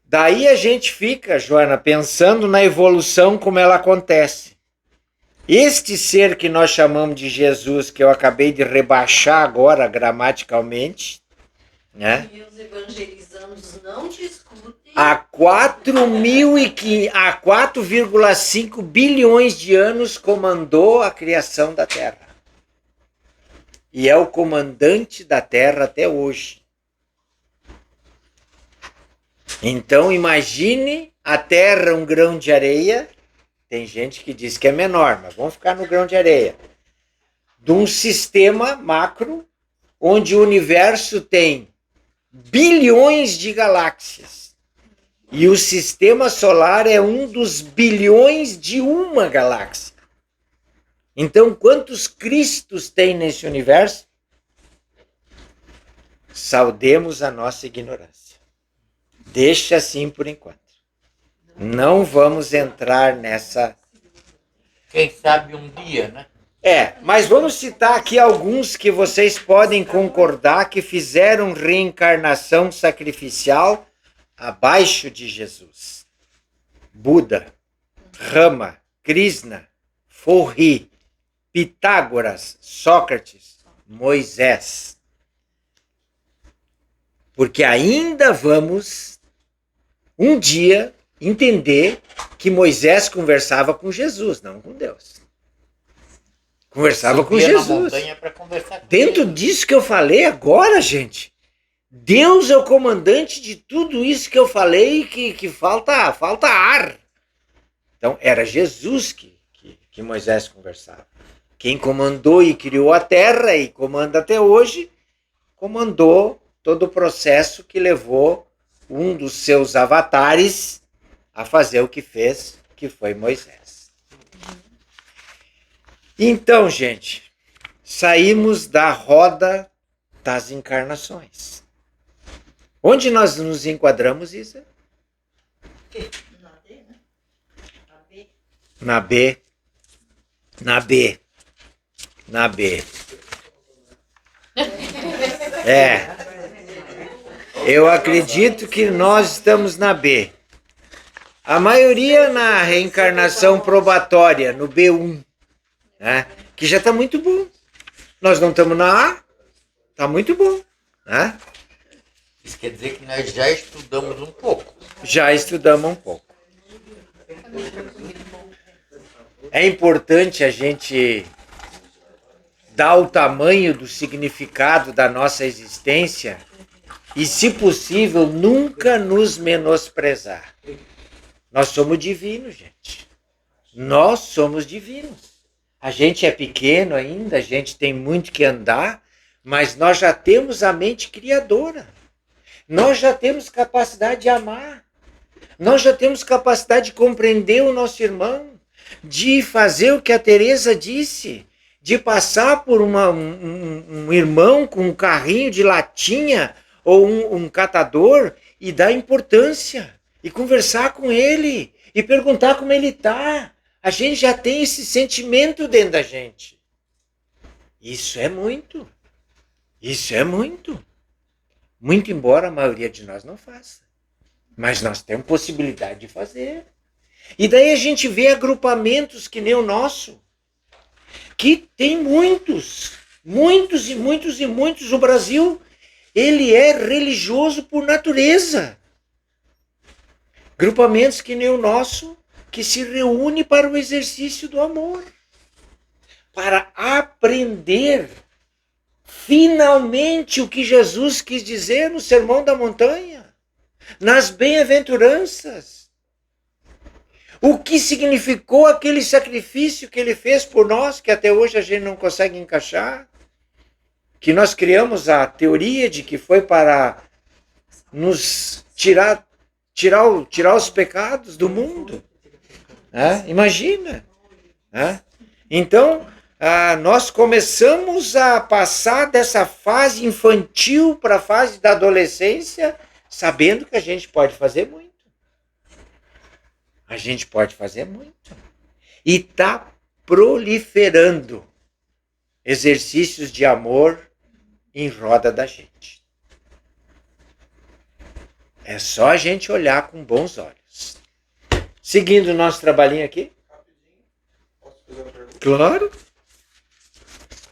Daí a gente fica, Joana, pensando na evolução como ela acontece. Este ser que nós chamamos de Jesus, que eu acabei de rebaixar agora gramaticalmente, né? E os evangelizandos não discutem. Há 4,5 bilhões de anos comandou a criação da Terra. E é o comandante da Terra até hoje. Então imagine a Terra um grão de areia. Tem gente que diz que é menor, mas vamos ficar no grão de areia. De um sistema macro, onde o universo tem bilhões de galáxias. E o sistema solar é um dos bilhões de uma galáxia. Então, quantos Cristos tem nesse universo? Saudemos a nossa ignorância. Deixa assim por enquanto. Não vamos entrar nessa... Quem sabe um dia, né? Mas vamos citar aqui alguns que vocês podem concordar que fizeram reencarnação sacrificial abaixo de Jesus. Buda, Rama, Krishna, Forri, Pitágoras, Sócrates, Moisés. Porque ainda vamos um dia entender que Moisés conversava com Jesus, não com Deus. Conversava com Jesus. Na montanha para conversar com Dentro ele. disso que eu falei agora, gente, Deus é o comandante de tudo isso que eu falei que falta ar. Então, era Jesus que Moisés conversava. Quem comandou e criou a terra e comanda até hoje, comandou todo o processo que levou um dos seus avatares a fazer o que fez, que foi Moisés. Então, gente, saímos da roda das encarnações. Onde nós nos enquadramos, Isa? Na D, né? Na B. Na B. Na B. Na B. Eu acredito que nós estamos na B. A maioria na reencarnação probatória, no B1, né? Que já está muito bom. Nós não estamos na A, está muito bom, né? Isso quer dizer que nós já estudamos um pouco. Já estudamos um pouco. É importante a gente dar o tamanho do significado da nossa existência e, se possível, nunca nos menosprezar. Nós somos divinos, gente. Nós somos divinos. A gente é pequeno ainda, a gente tem muito que andar, mas nós já temos a mente criadora. Nós já temos capacidade de amar. Nós já temos capacidade de compreender o nosso irmão, de fazer o que a Teresa disse, de passar por um irmão com um carrinho de latinha ou um catador e dar importância, e conversar com ele, e perguntar como ele está. A gente já tem esse sentimento dentro da gente. Isso é muito. Isso é muito. Muito embora a maioria de nós não faça. Mas nós temos possibilidade de fazer. E daí a gente vê agrupamentos que nem o nosso, que tem muitos. Muitos e muitos e muitos. O Brasil, ele é religioso por natureza. Grupamentos que nem o nosso, que se reúne para o exercício do amor, para aprender finalmente o que Jesus quis dizer no Sermão da Montanha, nas bem-aventuranças. O que significou aquele sacrifício que ele fez por nós, que até hoje a gente não consegue encaixar, que nós criamos a teoria de que foi para nos tirar os pecados do mundo. Imagina. Então, nós começamos a passar dessa fase infantil para a fase da adolescência, sabendo que a gente pode fazer muito. A gente pode fazer muito. E está proliferando exercícios de amor em roda da gente. É só a gente olhar com bons olhos. Seguindo o nosso trabalhinho aqui. Rapidinho, posso fazer uma pergunta? Claro.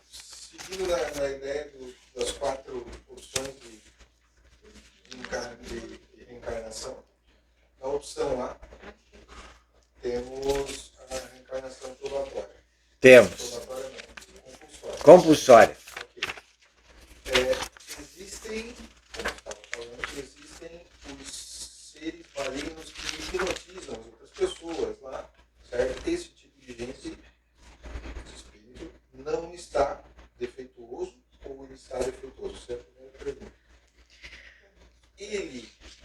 Seguindo na ideia das 4 opções de reencarnação, na opção A, temos a reencarnação probatória. Temos. Probatória não, compulsória. Compulsória. Ok. Existem, como eu estava falando, existem os seres malignos que hipnotizam as outras pessoas lá, certo? Esse tipo de gente, esse espírito, não está defeituoso ou ele está defeituoso? Essa é a primeira pergunta.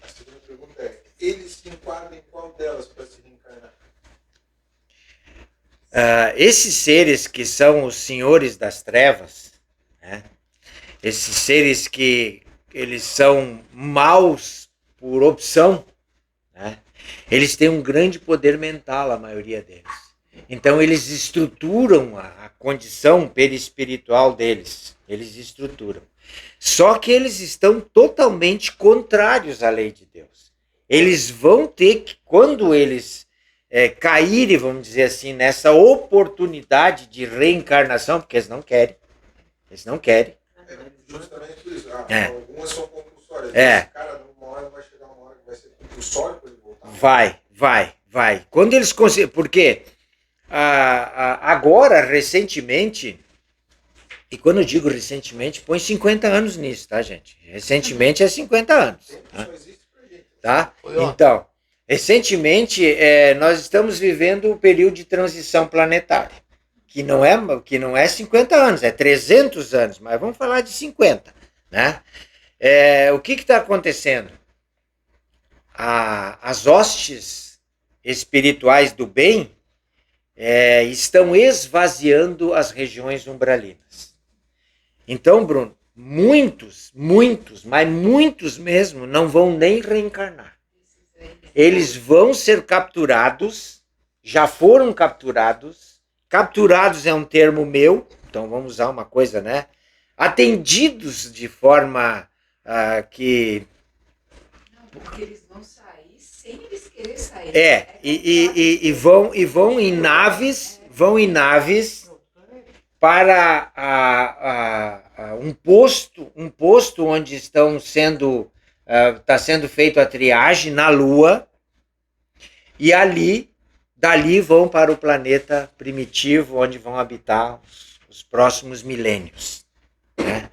A segunda pergunta é, ele se enquadra em qual delas para se reencarnar? Esses seres que são os senhores das trevas, né? Esses seres que eles são maus por opção, né? Eles têm um grande poder mental, a maioria deles. Então eles estruturam a condição perispiritual deles. Eles estruturam. Só que eles estão totalmente contrários à lei de Deus. Eles vão ter que, quando eles caírem, vamos dizer assim, nessa oportunidade de reencarnação, porque eles não querem. Eles não querem. Justamente por isso. Algumas são compulsórias. É. Cara, uma hora vai chegar uma hora que vai ser compulsório para ele voltar. Vai. Quando eles conseguem. Porque agora, recentemente, e quando eu digo recentemente, põe 50 anos nisso, tá, gente? Recentemente é 50 anos. Tempo só existe pra gente. Tá? Então, recentemente, nós estamos vivendo o período de transição planetária, que não é 50 anos, é 300 anos, mas vamos falar de 50, né? O que está acontecendo? As hostes espirituais do bem estão esvaziando as regiões umbralinas. Então, Bruno, muitos, mas muitos mesmo, não vão nem reencarnar. Eles vão ser capturados, já foram capturados. Capturados é um termo meu, então vamos usar uma coisa, né? Atendidos de forma que... Não, porque eles vão sair sem eles querer sair. E vão em naves, para um posto onde está sendo feito a triagem na Lua, e dali vão para o planeta primitivo, onde vão habitar os próximos milênios. Né?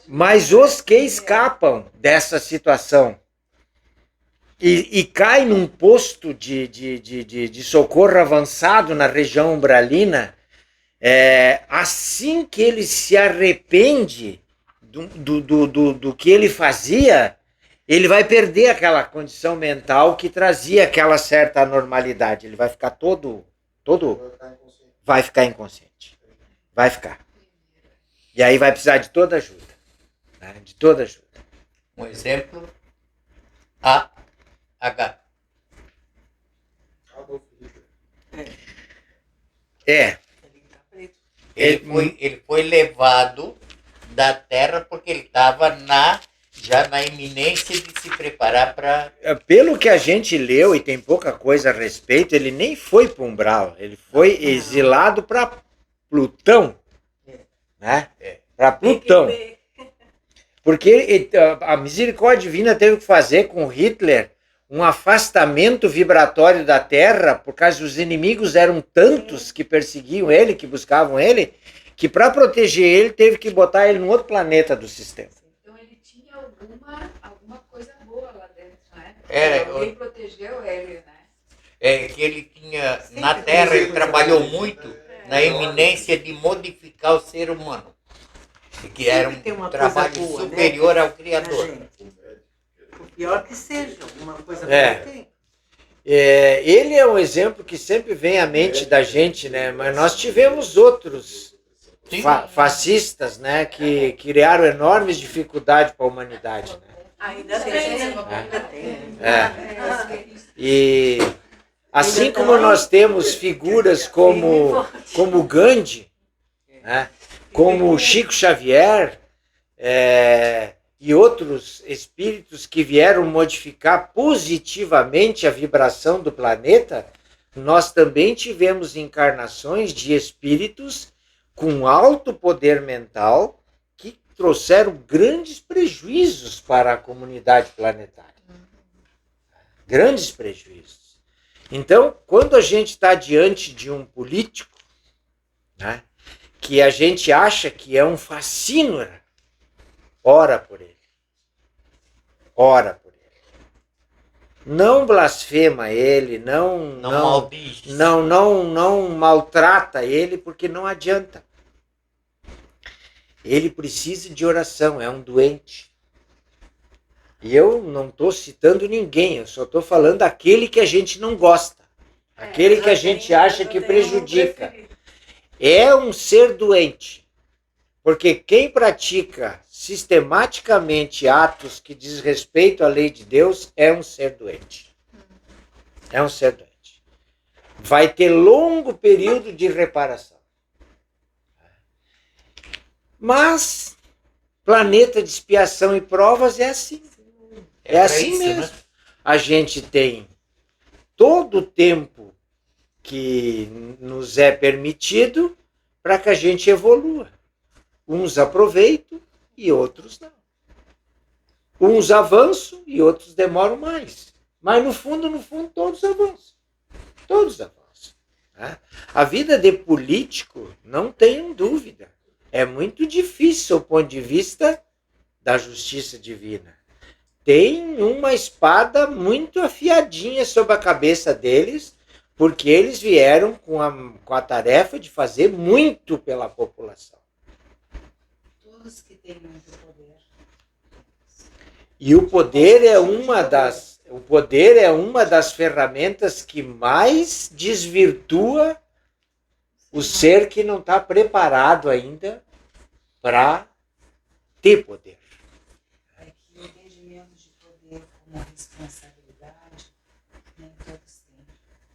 Mas os que escapam dessa situação, e cai num posto de socorro avançado na região umbralina, assim que ele se arrepende do que ele fazia, ele vai perder aquela condição mental que trazia aquela certa anormalidade. Ele vai ficar vai ficar inconsciente. Vai ficar. E aí vai precisar de toda ajuda. Né? De toda ajuda. Um exemplo, AH. Ele foi levado da Terra porque ele estava já na iminência de se preparar para... Pelo que a gente leu, e tem pouca coisa a respeito, ele nem foi para Umbral, ele foi exilado para Plutão. Né? Para Plutão. Porque a misericórdia divina teve que fazer com Hitler um afastamento vibratório da Terra, por causa dos inimigos eram tantos que perseguiam ele, que buscavam ele, que para proteger ele teve que botar ele num outro planeta do sistema. Então ele tinha alguma coisa boa lá dentro, né? Era, Alguém protegeu ele, né? Que ele tinha, na Terra, ele trabalhou muito na iminência de modificar o ser humano. Que era um trabalho boa, superior, né, ao Criador. O pior que seja, uma coisa tem. Ele é um exemplo que sempre vem à mente da gente, né? Mas nós tivemos outros fascistas, né, que criaram enormes dificuldades para a humanidade. Né? Ainda tem. E assim como nós temos figuras como Gandhi, né, como Chico Xavier, e outros espíritos que vieram modificar positivamente a vibração do planeta, nós também tivemos encarnações de espíritos com alto poder mental que trouxeram grandes prejuízos para a comunidade planetária. Grandes prejuízos. Então, quando a gente está diante de um político, né, que a gente acha que é um facínora, ora por ele. Ora por ele. Não blasfema ele, não maldiz. Não maltrata ele, porque não adianta. Ele precisa de oração, é um doente. E eu não estou citando ninguém, eu só estou falando daquele que a gente não gosta. Aquele que a gente acha que prejudica. É um ser doente. Porque quem pratica sistematicamente atos que diz respeito à lei de Deus é um ser doente. É um ser doente. Vai ter longo período de reparação. Mas planeta de expiação e provas é assim. É assim isso, mesmo. Né? A gente tem todo o tempo que nos é permitido para que a gente evolua. Uns aproveitam e outros não. Uns avançam e outros demoram mais. Mas no fundo, todos avançam. Todos avançam. Né? A vida de político, não tenham dúvida, é muito difícil do ponto de vista da justiça divina. Tem uma espada muito afiadinha sobre a cabeça deles, porque eles vieram com a tarefa de fazer muito pela população. Todos que têm muito poder. E o poder é uma das ferramentas que mais desvirtua o ser que não está preparado ainda para ter poder. É que o entendimento de poder como responsabilidade, nem todos têm.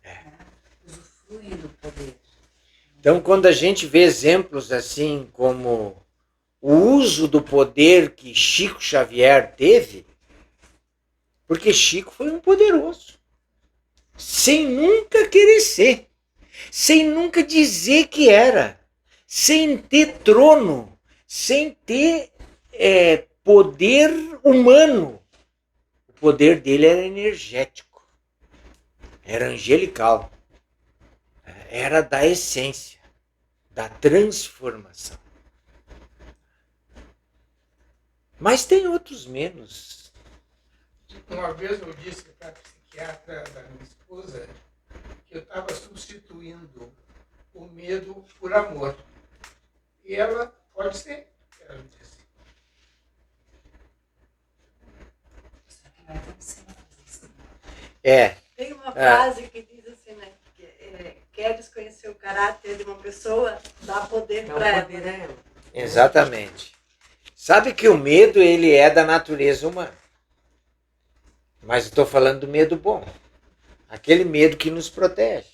Né? Usufruem do poder. Então, quando a gente vê exemplos assim como o uso do poder que Chico Xavier teve, porque Chico foi um poderoso, sem nunca querer ser, sem nunca dizer que era, sem ter trono, sem ter poder humano. O poder dele era energético, era angelical, era da essência, da transformação. Mas tem outros menos. Uma vez eu disse para a psiquiatra da minha esposa que eu estava substituindo o medo por amor. E ela, pode ser, ela disse. Só que nós vamos ensinar isso. Tem uma frase que diz assim, né? Queres conhecer o caráter de uma pessoa, dá poder para ela. Exatamente. Sabe que o medo, ele é da natureza humana. Mas estou falando do medo bom. Aquele medo que nos protege,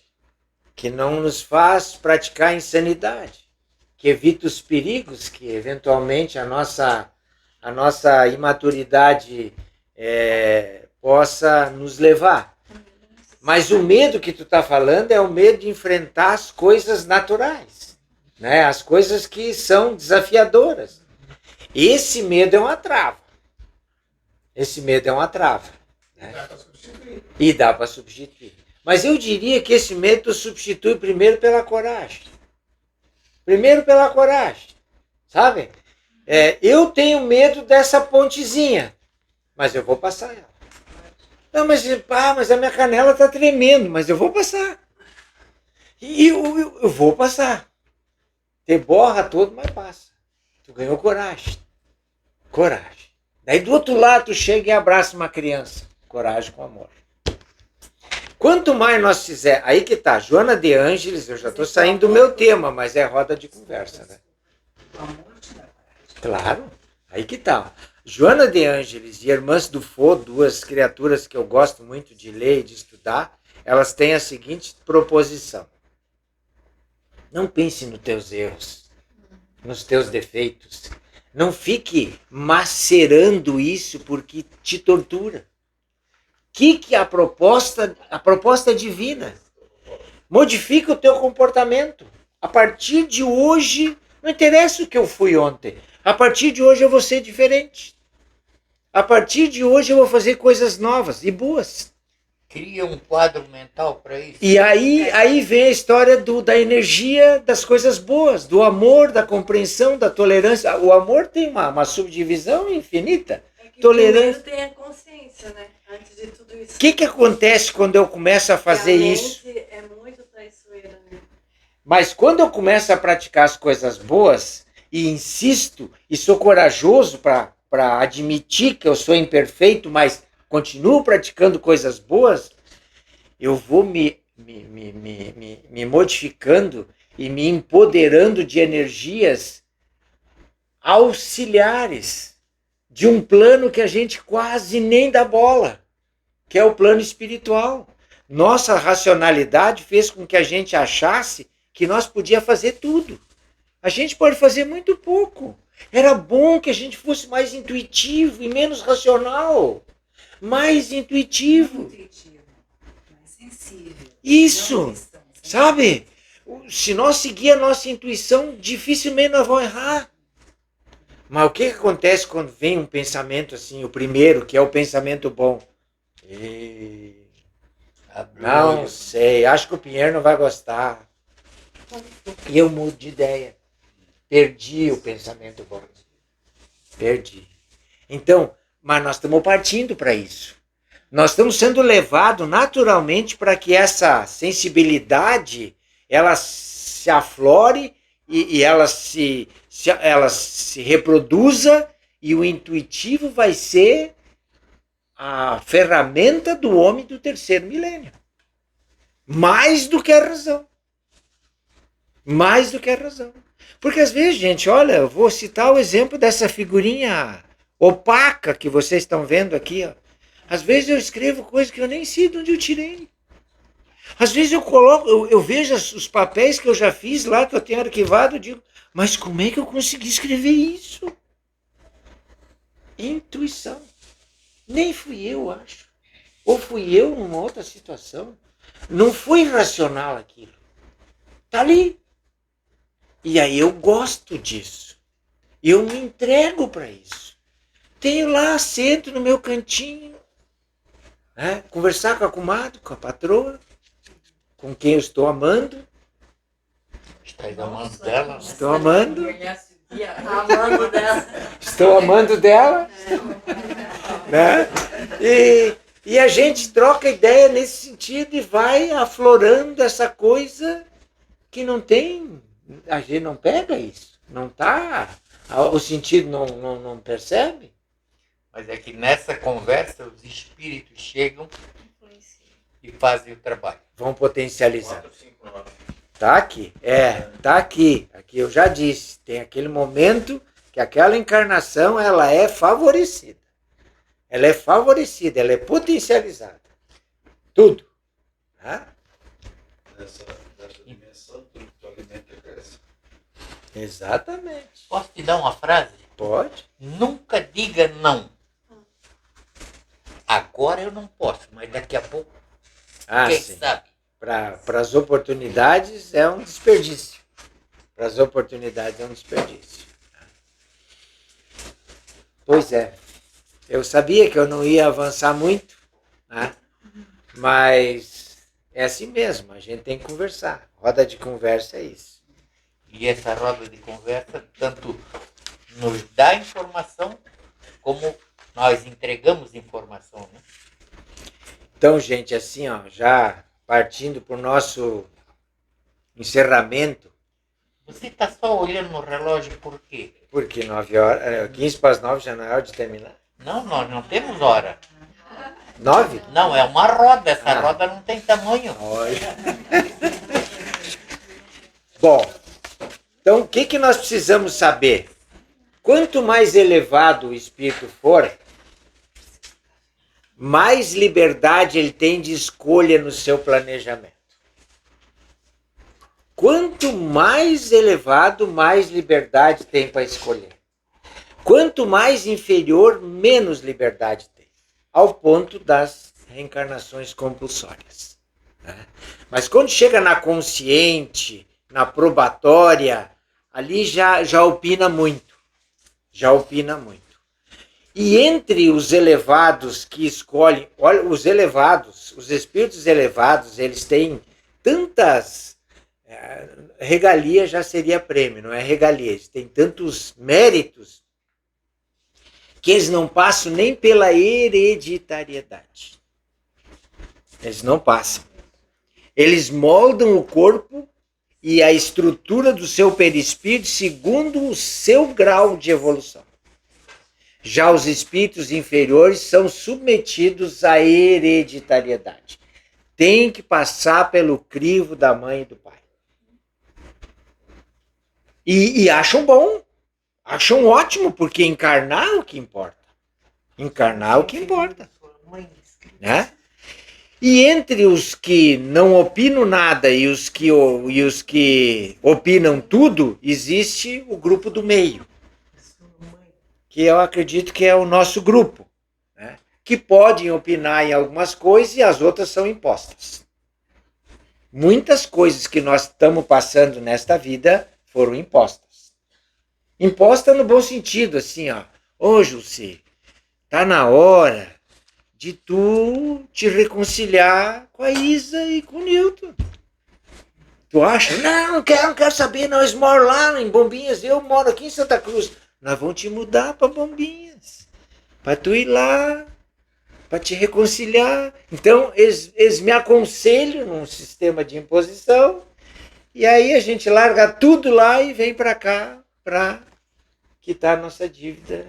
que não nos faz praticar insanidade, que evita os perigos que eventualmente a nossa imaturidade possa nos levar. Mas o medo que tu está falando é o medo de enfrentar as coisas naturais, né? As coisas que são desafiadoras. Esse medo é uma trava. Esse medo é uma trava. Né? Dá para substituir. E dá para substituir. Mas eu diria que esse medo tu substitui primeiro pela coragem. Primeiro pela coragem. Sabe? Eu tenho medo dessa pontezinha, mas eu vou passar ela. Não, mas a minha canela está tremendo, mas eu vou passar. E eu vou passar. Te borra todo, mas passa. Tu ganhou coragem. Coragem. Daí do outro lado tu chega e abraça uma criança. Coragem com amor. Quanto mais nós fizer, aí que tá, Joana de Ângeles, eu já estou saindo do meu tema, mas é roda de conversa, né? O amor te dá coragem. Claro, aí que tá. Joana de Ângeles e Irmãs do Fô, duas criaturas que eu gosto muito de ler e de estudar, elas têm a seguinte proposição. Não pense nos teus erros, nos teus defeitos. Não fique macerando isso porque te tortura. Que a proposta divina. Modifica o teu comportamento. A partir de hoje, não interessa o que eu fui ontem. A partir de hoje eu vou ser diferente. A partir de hoje eu vou fazer coisas novas e boas. Cria um quadro mental para isso. E aí vem a história da energia das coisas boas, do amor, da compreensão, da tolerância. O amor tem uma subdivisão infinita. Tolerância. Primeiro tem a consciência, né? Antes de tudo isso. O que acontece quando eu começo a fazer isso? É muito traiçoeira, né? Mas quando eu começo a praticar as coisas boas e insisto e sou corajoso para admitir que eu sou imperfeito, mas continuo praticando coisas boas, eu vou me modificando e me empoderando de energias auxiliares de um plano que a gente quase nem dá bola, que é o plano espiritual. Nossa racionalidade fez com que a gente achasse que nós podíamos fazer tudo. A gente pode fazer muito pouco. Era bom que a gente fosse mais intuitivo e menos racional. Mais intuitivo. Não intuitivo, mais sensível. Isso, sabe? Se nós seguir a nossa intuição, dificilmente nós vamos errar. Mas o que acontece quando vem um pensamento assim, o primeiro, que é o pensamento bom? Não sei, acho que o Pinheiro não vai gostar. E eu mudo de ideia. Perdi o pensamento bom. Perdi. Então, mas nós estamos partindo para isso. Nós estamos sendo levados naturalmente para que essa sensibilidade ela se aflore e ela se reproduza, e o intuitivo vai ser a ferramenta do homem do terceiro milênio. Mais do que a razão. Mais do que a razão. Porque às vezes, gente, olha, eu vou citar o exemplo dessa figurinha opaca que vocês estão vendo aqui. Ó. Às vezes eu escrevo coisas que eu nem sei de onde eu tirei. Às vezes eu vejo os papéis que eu já fiz lá, que eu tenho arquivado, e digo, mas como é que eu consegui escrever isso? Intuição. Nem fui eu, acho. Ou fui eu numa outra situação. Não foi racional aquilo. Tá ali. E aí eu gosto disso. Eu me entrego para isso. Tenho lá, sento no meu cantinho, né? Conversar com a comadre, com a patroa, com quem eu estou amando. Está amando dela? Estou amando. Amando dela. Estou amando dela. Né? E a gente troca ideia nesse sentido e vai aflorando essa coisa que não tem, a gente não pega isso, não tá, o sentido não percebe. Mas é que nessa conversa os espíritos chegam e fazem o trabalho. Vão potencializar. 459. Tá aqui, tá aqui. Aqui eu já disse, tem aquele momento que aquela encarnação ela é favorecida. Ela é favorecida, ela é potencializada. Tudo. Tá? Nessa dimensão, tudo que tu alimenta cresce. Exatamente. Posso te dar uma frase? Pode. Nunca diga não. Agora eu não posso, mas daqui a pouco, quem Sim. sabe? Para as oportunidades é um desperdício. Para as oportunidades é um desperdício. Pois é. Eu sabia que eu não ia avançar muito, né? Mas é assim mesmo, a gente tem que conversar. Roda de conversa é isso. E essa roda de conversa tanto nos dá informação, como nós entregamos informação, né? Então, gente, assim, ó, já partindo para o nosso encerramento, Você está só olhando no relógio por quê? porque 9h, 15 para as 9 já não é hora de terminar. Não, nós não temos hora. 9? Não, é uma roda. Essa Ah. roda não tem tamanho. Olha. Bom, então o que nós precisamos saber? Quanto mais elevado o espírito for, mais liberdade ele tem de escolha no seu planejamento. Quanto mais elevado, mais liberdade tem para escolher. Quanto mais inferior, menos liberdade tem. Ao ponto das reencarnações compulsórias. Né? Mas quando chega na consciente, na probatória, ali já opina muito. Já opina muito. E entre os elevados que escolhem, olha, os elevados, os espíritos elevados, eles têm tantas... regalia já seria prêmio, não é regalia. Eles têm tantos méritos que eles não passam nem pela hereditariedade. Eles não passam. Eles moldam o corpo e a estrutura do seu perispírito segundo o seu grau de evolução. Já os espíritos inferiores são submetidos à hereditariedade. Tem que passar pelo crivo da mãe e do pai. E acham bom. Acham ótimo, porque encarnar é o que importa. Encarnar é o que importa. Né? E entre os que não opinam nada e os que opinam tudo, existe o grupo do meio. Que eu acredito que é o nosso grupo. Né? Que podem opinar em algumas coisas e as outras são impostas. Muitas coisas que nós estamos passando nesta vida foram impostas. Imposta no bom sentido, assim, ó. Ô, Jussi, tá na hora de tu te reconciliar com a Isa e com o Newton. Tu acha? Não quero saber, nós moram lá em Bombinhas, eu moro aqui em Santa Cruz. Nós vamos te mudar para Bombinhas, para tu ir lá, para te reconciliar. Então, eles me aconselham num sistema de imposição, e aí a gente larga tudo lá e vem para cá para quitar nossa dívida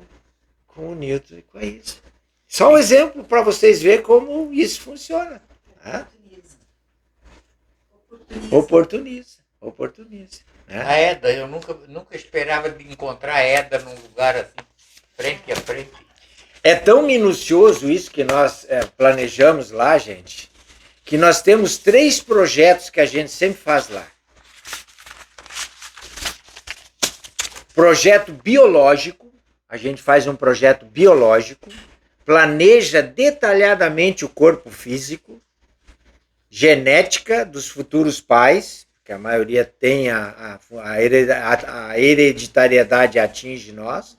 com o Newton e com a Isa. Só um exemplo para vocês verem como isso funciona. Tá? Oportuniza. Né? A Eda, eu nunca esperava de encontrar a Eda num lugar assim, frente a frente. É tão minucioso isso que nós planejamos lá, gente, que nós temos 3 projetos que a gente sempre faz lá. Projeto biológico, a gente faz um projeto biológico, planeja detalhadamente o corpo físico, genética dos futuros pais, que a maioria tem a hereditariedade atinge nós,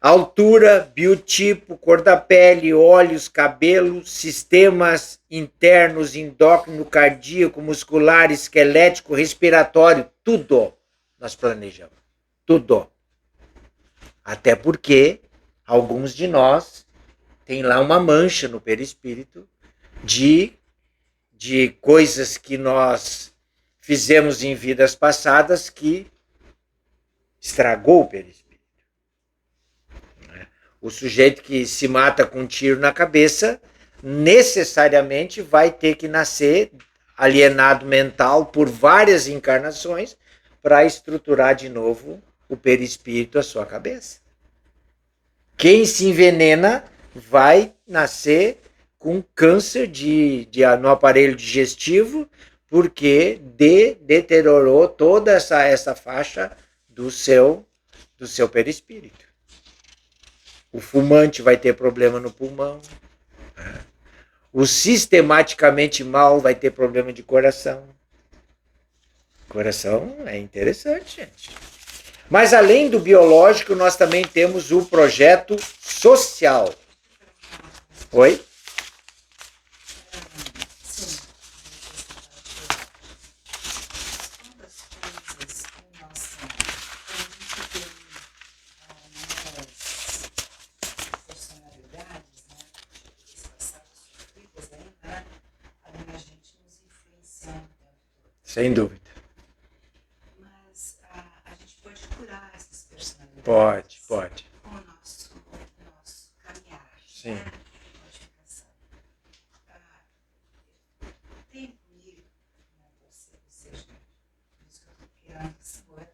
altura, biotipo, cor da pele, olhos, cabelo, sistemas internos, endócrino, cardíaco, muscular, esquelético, respiratório, tudo nós planejamos. Tudo. Até porque alguns de nós tem lá uma mancha no perispírito de coisas que nós fizemos em vidas passadas que estragou o perispírito. O sujeito que se mata com um tiro na cabeça necessariamente vai ter que nascer alienado mental por várias encarnações para estruturar de novo o perispírito, a sua cabeça. Quem se envenena vai nascer com câncer no aparelho digestivo porque deteriorou toda essa faixa do seu perispírito. O fumante vai ter problema no pulmão. O sistematicamente mal vai ter problema de coração. Coração é interessante, gente. Mas além do biológico, nós também temos o projeto social. Oi? Sim. Quantas coisas em nossa. A gente tem novas personalidades, né? Esse passado sofridas ainda, né? A gente nos influenciando o tempo todo. Sem dúvida. Mas a gente pode curar essas personalidades. Pode. Com o nosso caminhar. Sim. Né? Modificação. Tem comigo, né, você, seja, por isso que eu estou criando essa coisa,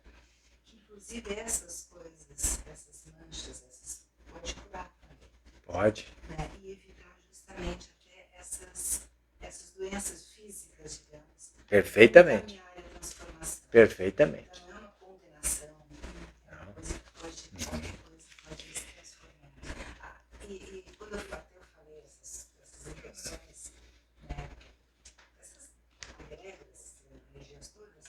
que inclusive essas coisas, essas manchas, pode curar também. Pode. Né? E evitar justamente até essas doenças físicas, digamos. Perfeitamente. Caminhar a transformação. Perfeitamente. Então, não é uma condenação, é uma coisa que pode, qualquer coisa pode ir se transformando. E quando eu falei essas intenções, né, essas regras, energias todas,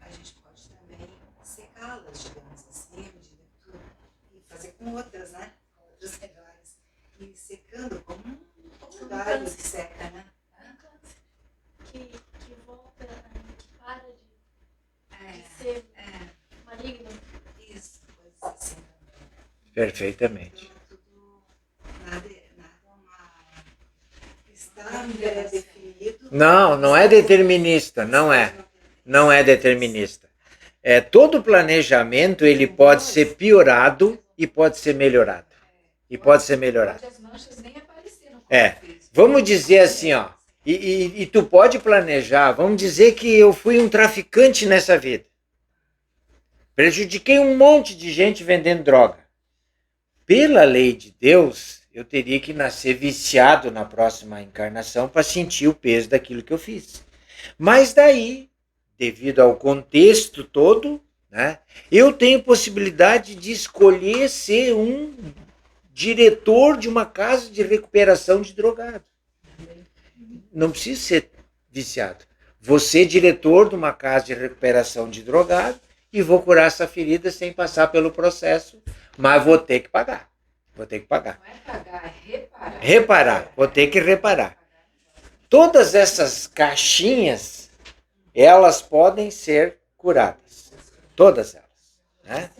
a gente pode também secá-las, digamos assim, à medida que tu, e fazer com outras, né? Com outras melhores. E secando como um galho que seca, né? Que volta, que para de ser maligno. Isso, coisas assim também. Perfeitamente. Então, nada está definido. Não é determinista, não é. Não é determinista. Todo planejamento ele pode ser piorado e pode ser melhorado. E pode ser melhorado. Pode as manchas nem aparecer no corpo físico. Vamos dizer assim, ó. E tu pode planejar, vamos dizer que eu fui um traficante nessa vida. Prejudiquei um monte de gente vendendo droga. Pela lei de Deus, eu teria que nascer viciado na próxima encarnação para sentir o peso daquilo que eu fiz. Mas daí, devido ao contexto todo, né, eu tenho possibilidade de escolher ser um diretor de uma casa de recuperação de drogado. Não preciso ser viciado. Vou ser diretor de uma casa de recuperação de drogado e vou curar essa ferida sem passar pelo processo, mas vou ter que pagar. Vou ter que pagar. Não é pagar, é reparar. Reparar, vou ter que reparar. Todas essas caixinhas, elas podem ser curadas. Todas elas. Né?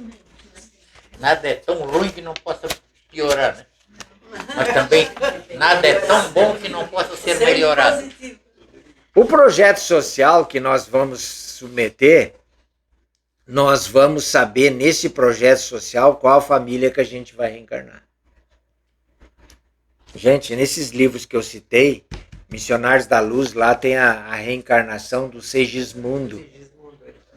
Nada é tão ruim que não possa piorar, né? Mas também nada é tão bom que não possa ser melhorado. O projeto social que nós vamos submeter, nós vamos saber nesse projeto social qual a família que a gente vai reencarnar. Gente, nesses livros que eu citei, Missionários da Luz, lá tem a reencarnação do Segismundo.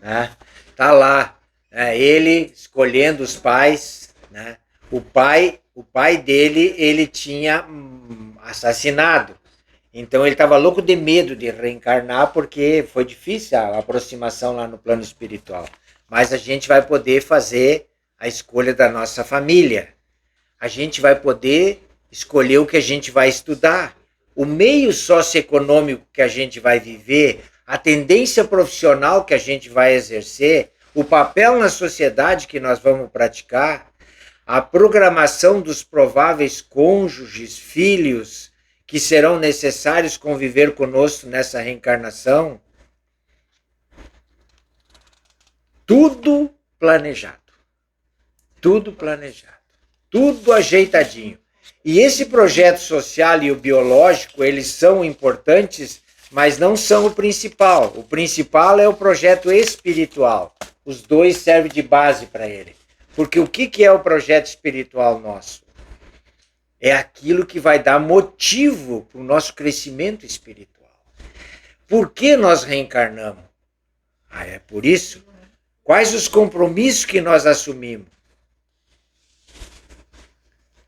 Né? Tá lá, ele escolhendo os pais, né? O pai dele, ele tinha assassinado. Então ele estava louco de medo de reencarnar porque foi difícil a aproximação lá no plano espiritual. Mas a gente vai poder fazer a escolha da nossa família. A gente vai poder escolher o que a gente vai estudar. O meio socioeconômico que a gente vai viver, a tendência profissional que a gente vai exercer, o papel na sociedade que nós vamos praticar, a programação dos prováveis cônjuges, filhos, que serão necessários conviver conosco nessa reencarnação. Tudo planejado. Tudo planejado. Tudo ajeitadinho. E esse projeto social e o biológico, eles são importantes, mas não são o principal. O principal é o projeto espiritual. Os dois servem de base para ele. Porque o que é o projeto espiritual nosso? É aquilo que vai dar motivo para o nosso crescimento espiritual. Por que nós reencarnamos? É por isso. Quais os compromissos que nós assumimos?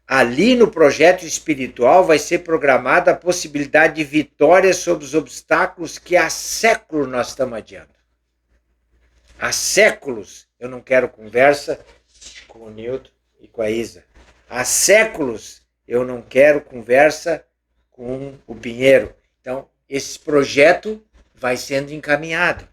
Ali no projeto espiritual vai ser programada a possibilidade de vitória sobre os obstáculos que há séculos nós estamos adiando. Há séculos eu não quero conversa com o Nilton e com a Isa. Há séculos eu não quero conversa com o Pinheiro. Então, esse projeto vai sendo encaminhado.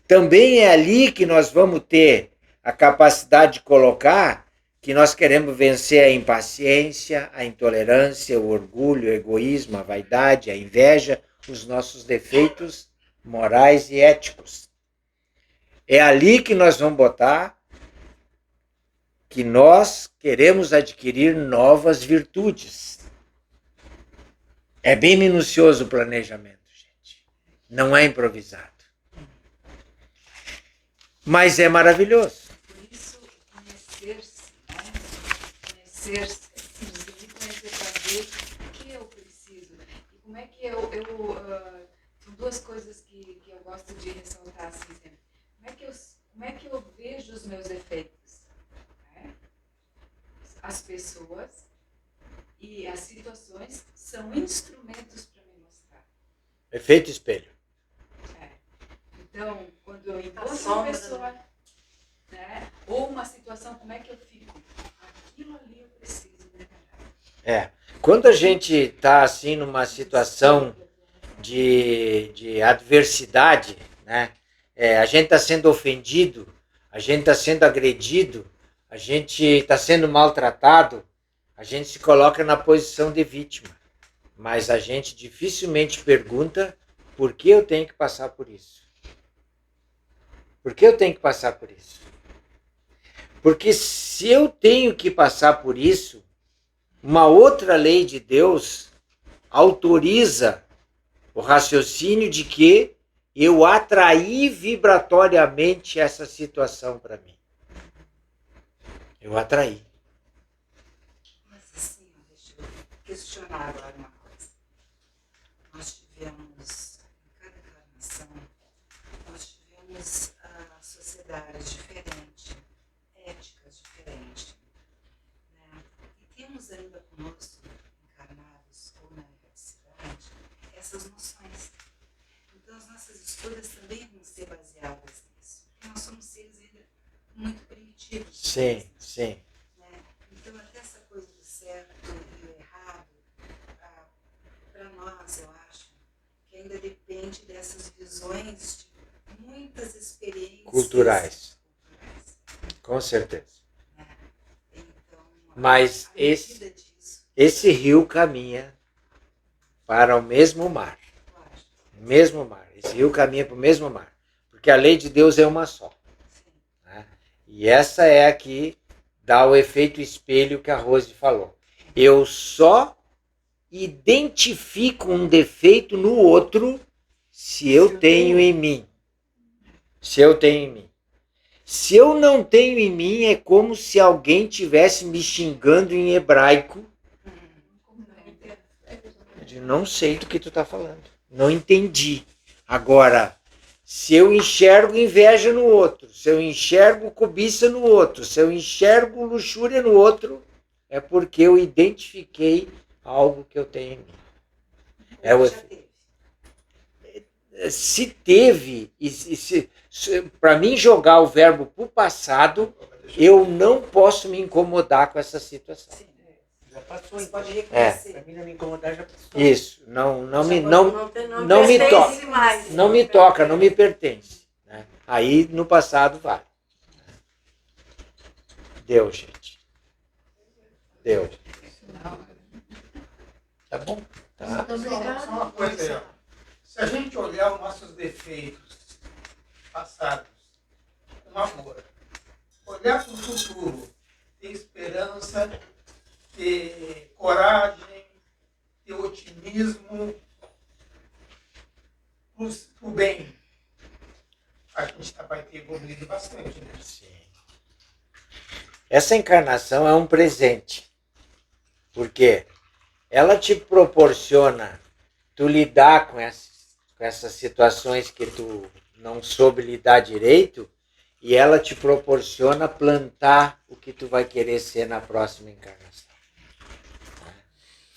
Também é ali que nós vamos ter a capacidade de colocar que nós queremos vencer a impaciência, a intolerância, o orgulho, o egoísmo, a vaidade, a inveja, os nossos defeitos morais e éticos. É ali que nós vamos botar que nós queremos adquirir novas virtudes. É bem minucioso o planejamento, gente. Não é improvisado. Mas é maravilhoso. Por isso, conhecer-se, né? Conhecer-se, conhecer para ver o que eu preciso. E como é que são duas coisas que eu gosto de ressaltar assim sempre. Como é que eu vejo os meus defeitos? Né? As pessoas e as situações são instrumentos para me mostrar. Efeito espelho. Então, quando eu encontro uma pessoa, né, ou uma situação, como é que eu fico? Aquilo ali eu preciso melhorar. Quando a gente está assim numa situação de adversidade, né, a gente está sendo ofendido, a gente está sendo agredido, a gente está sendo maltratado, a gente se coloca na posição de vítima. Mas a gente dificilmente pergunta por que eu tenho que passar por isso. Por que eu tenho que passar por isso? Porque se eu tenho que passar por isso, uma outra lei de Deus autoriza o raciocínio de que eu atraí vibratoriamente essa situação para mim. Eu atraí. Mas assim, deixa eu questionar agora uma coisa. Nós tivemos, em cada encarnação, nós tivemos sociedades diferentes, éticas diferentes. Né? E temos ainda conosco, encarnados ou na universidade, essas noções. Então as nossas escolhas também vão ser baseadas nisso. Porque nós somos seres ainda muito primitivos. Sim, sim. Né? Então até essa coisa do certo e do errado, para nós, eu acho, que ainda depende dessas visões de muitas experiências Culturais. Com certeza. Então, mas esse rio caminha para o mesmo mar. Mesmo mar. Esse rio caminha para o mesmo mar. Porque a lei de Deus é uma só. Né? E essa é a que dá o efeito espelho que a Rose falou. Eu só identifico um defeito no outro se eu tenho em mim. Se eu tenho em mim. Se eu não tenho em mim, é como se alguém tivesse me xingando em hebraico. Eu não sei do que tu está falando. Não entendi. Agora, se eu enxergo inveja no outro, se eu enxergo cobiça no outro, se eu enxergo luxúria no outro, é porque eu identifiquei algo que eu tenho em mim. É o efeito. Se teve, para mim jogar o verbo para o passado, eu não posso me incomodar com essa situação. Sim, Já passou, você então. pode reconhecer. Para mim não me incomodar, já passou. Isso, não me pertence toca, mais. não me toca, não me pertence. Né? Aí no passado vale. Deu, gente. Deu. Tá bom? Tá. Só uma coisa aí, ó. Se a gente olhar os nossos defeitos passados com amor, olhar para o futuro, ter esperança, ter coragem, ter otimismo pro bem. A gente vai ter evoluído bastante, né? Sim. Essa encarnação é um presente, porque ela te proporciona tu lidar com essas situações que tu não soube lidar direito, e ela te proporciona plantar o que tu vai querer ser na próxima encarnação.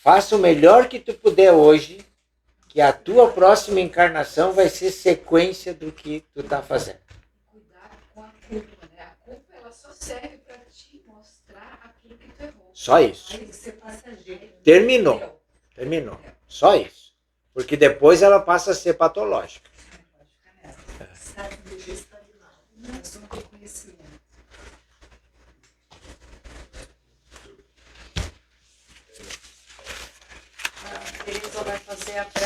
Faça o melhor que tu puder hoje, que a tua próxima encarnação vai ser sequência do que tu tá fazendo. Cuidado com a culpa, né? A culpa ela só serve para te mostrar aquilo que tu errou. Só isso. Aí você passageiro. Terminou. Terminou. Só isso. Porque depois ela passa a ser patológica. Sabe do gesto animal. Mas um reconhecimento. A Teresa vai fazer a prece.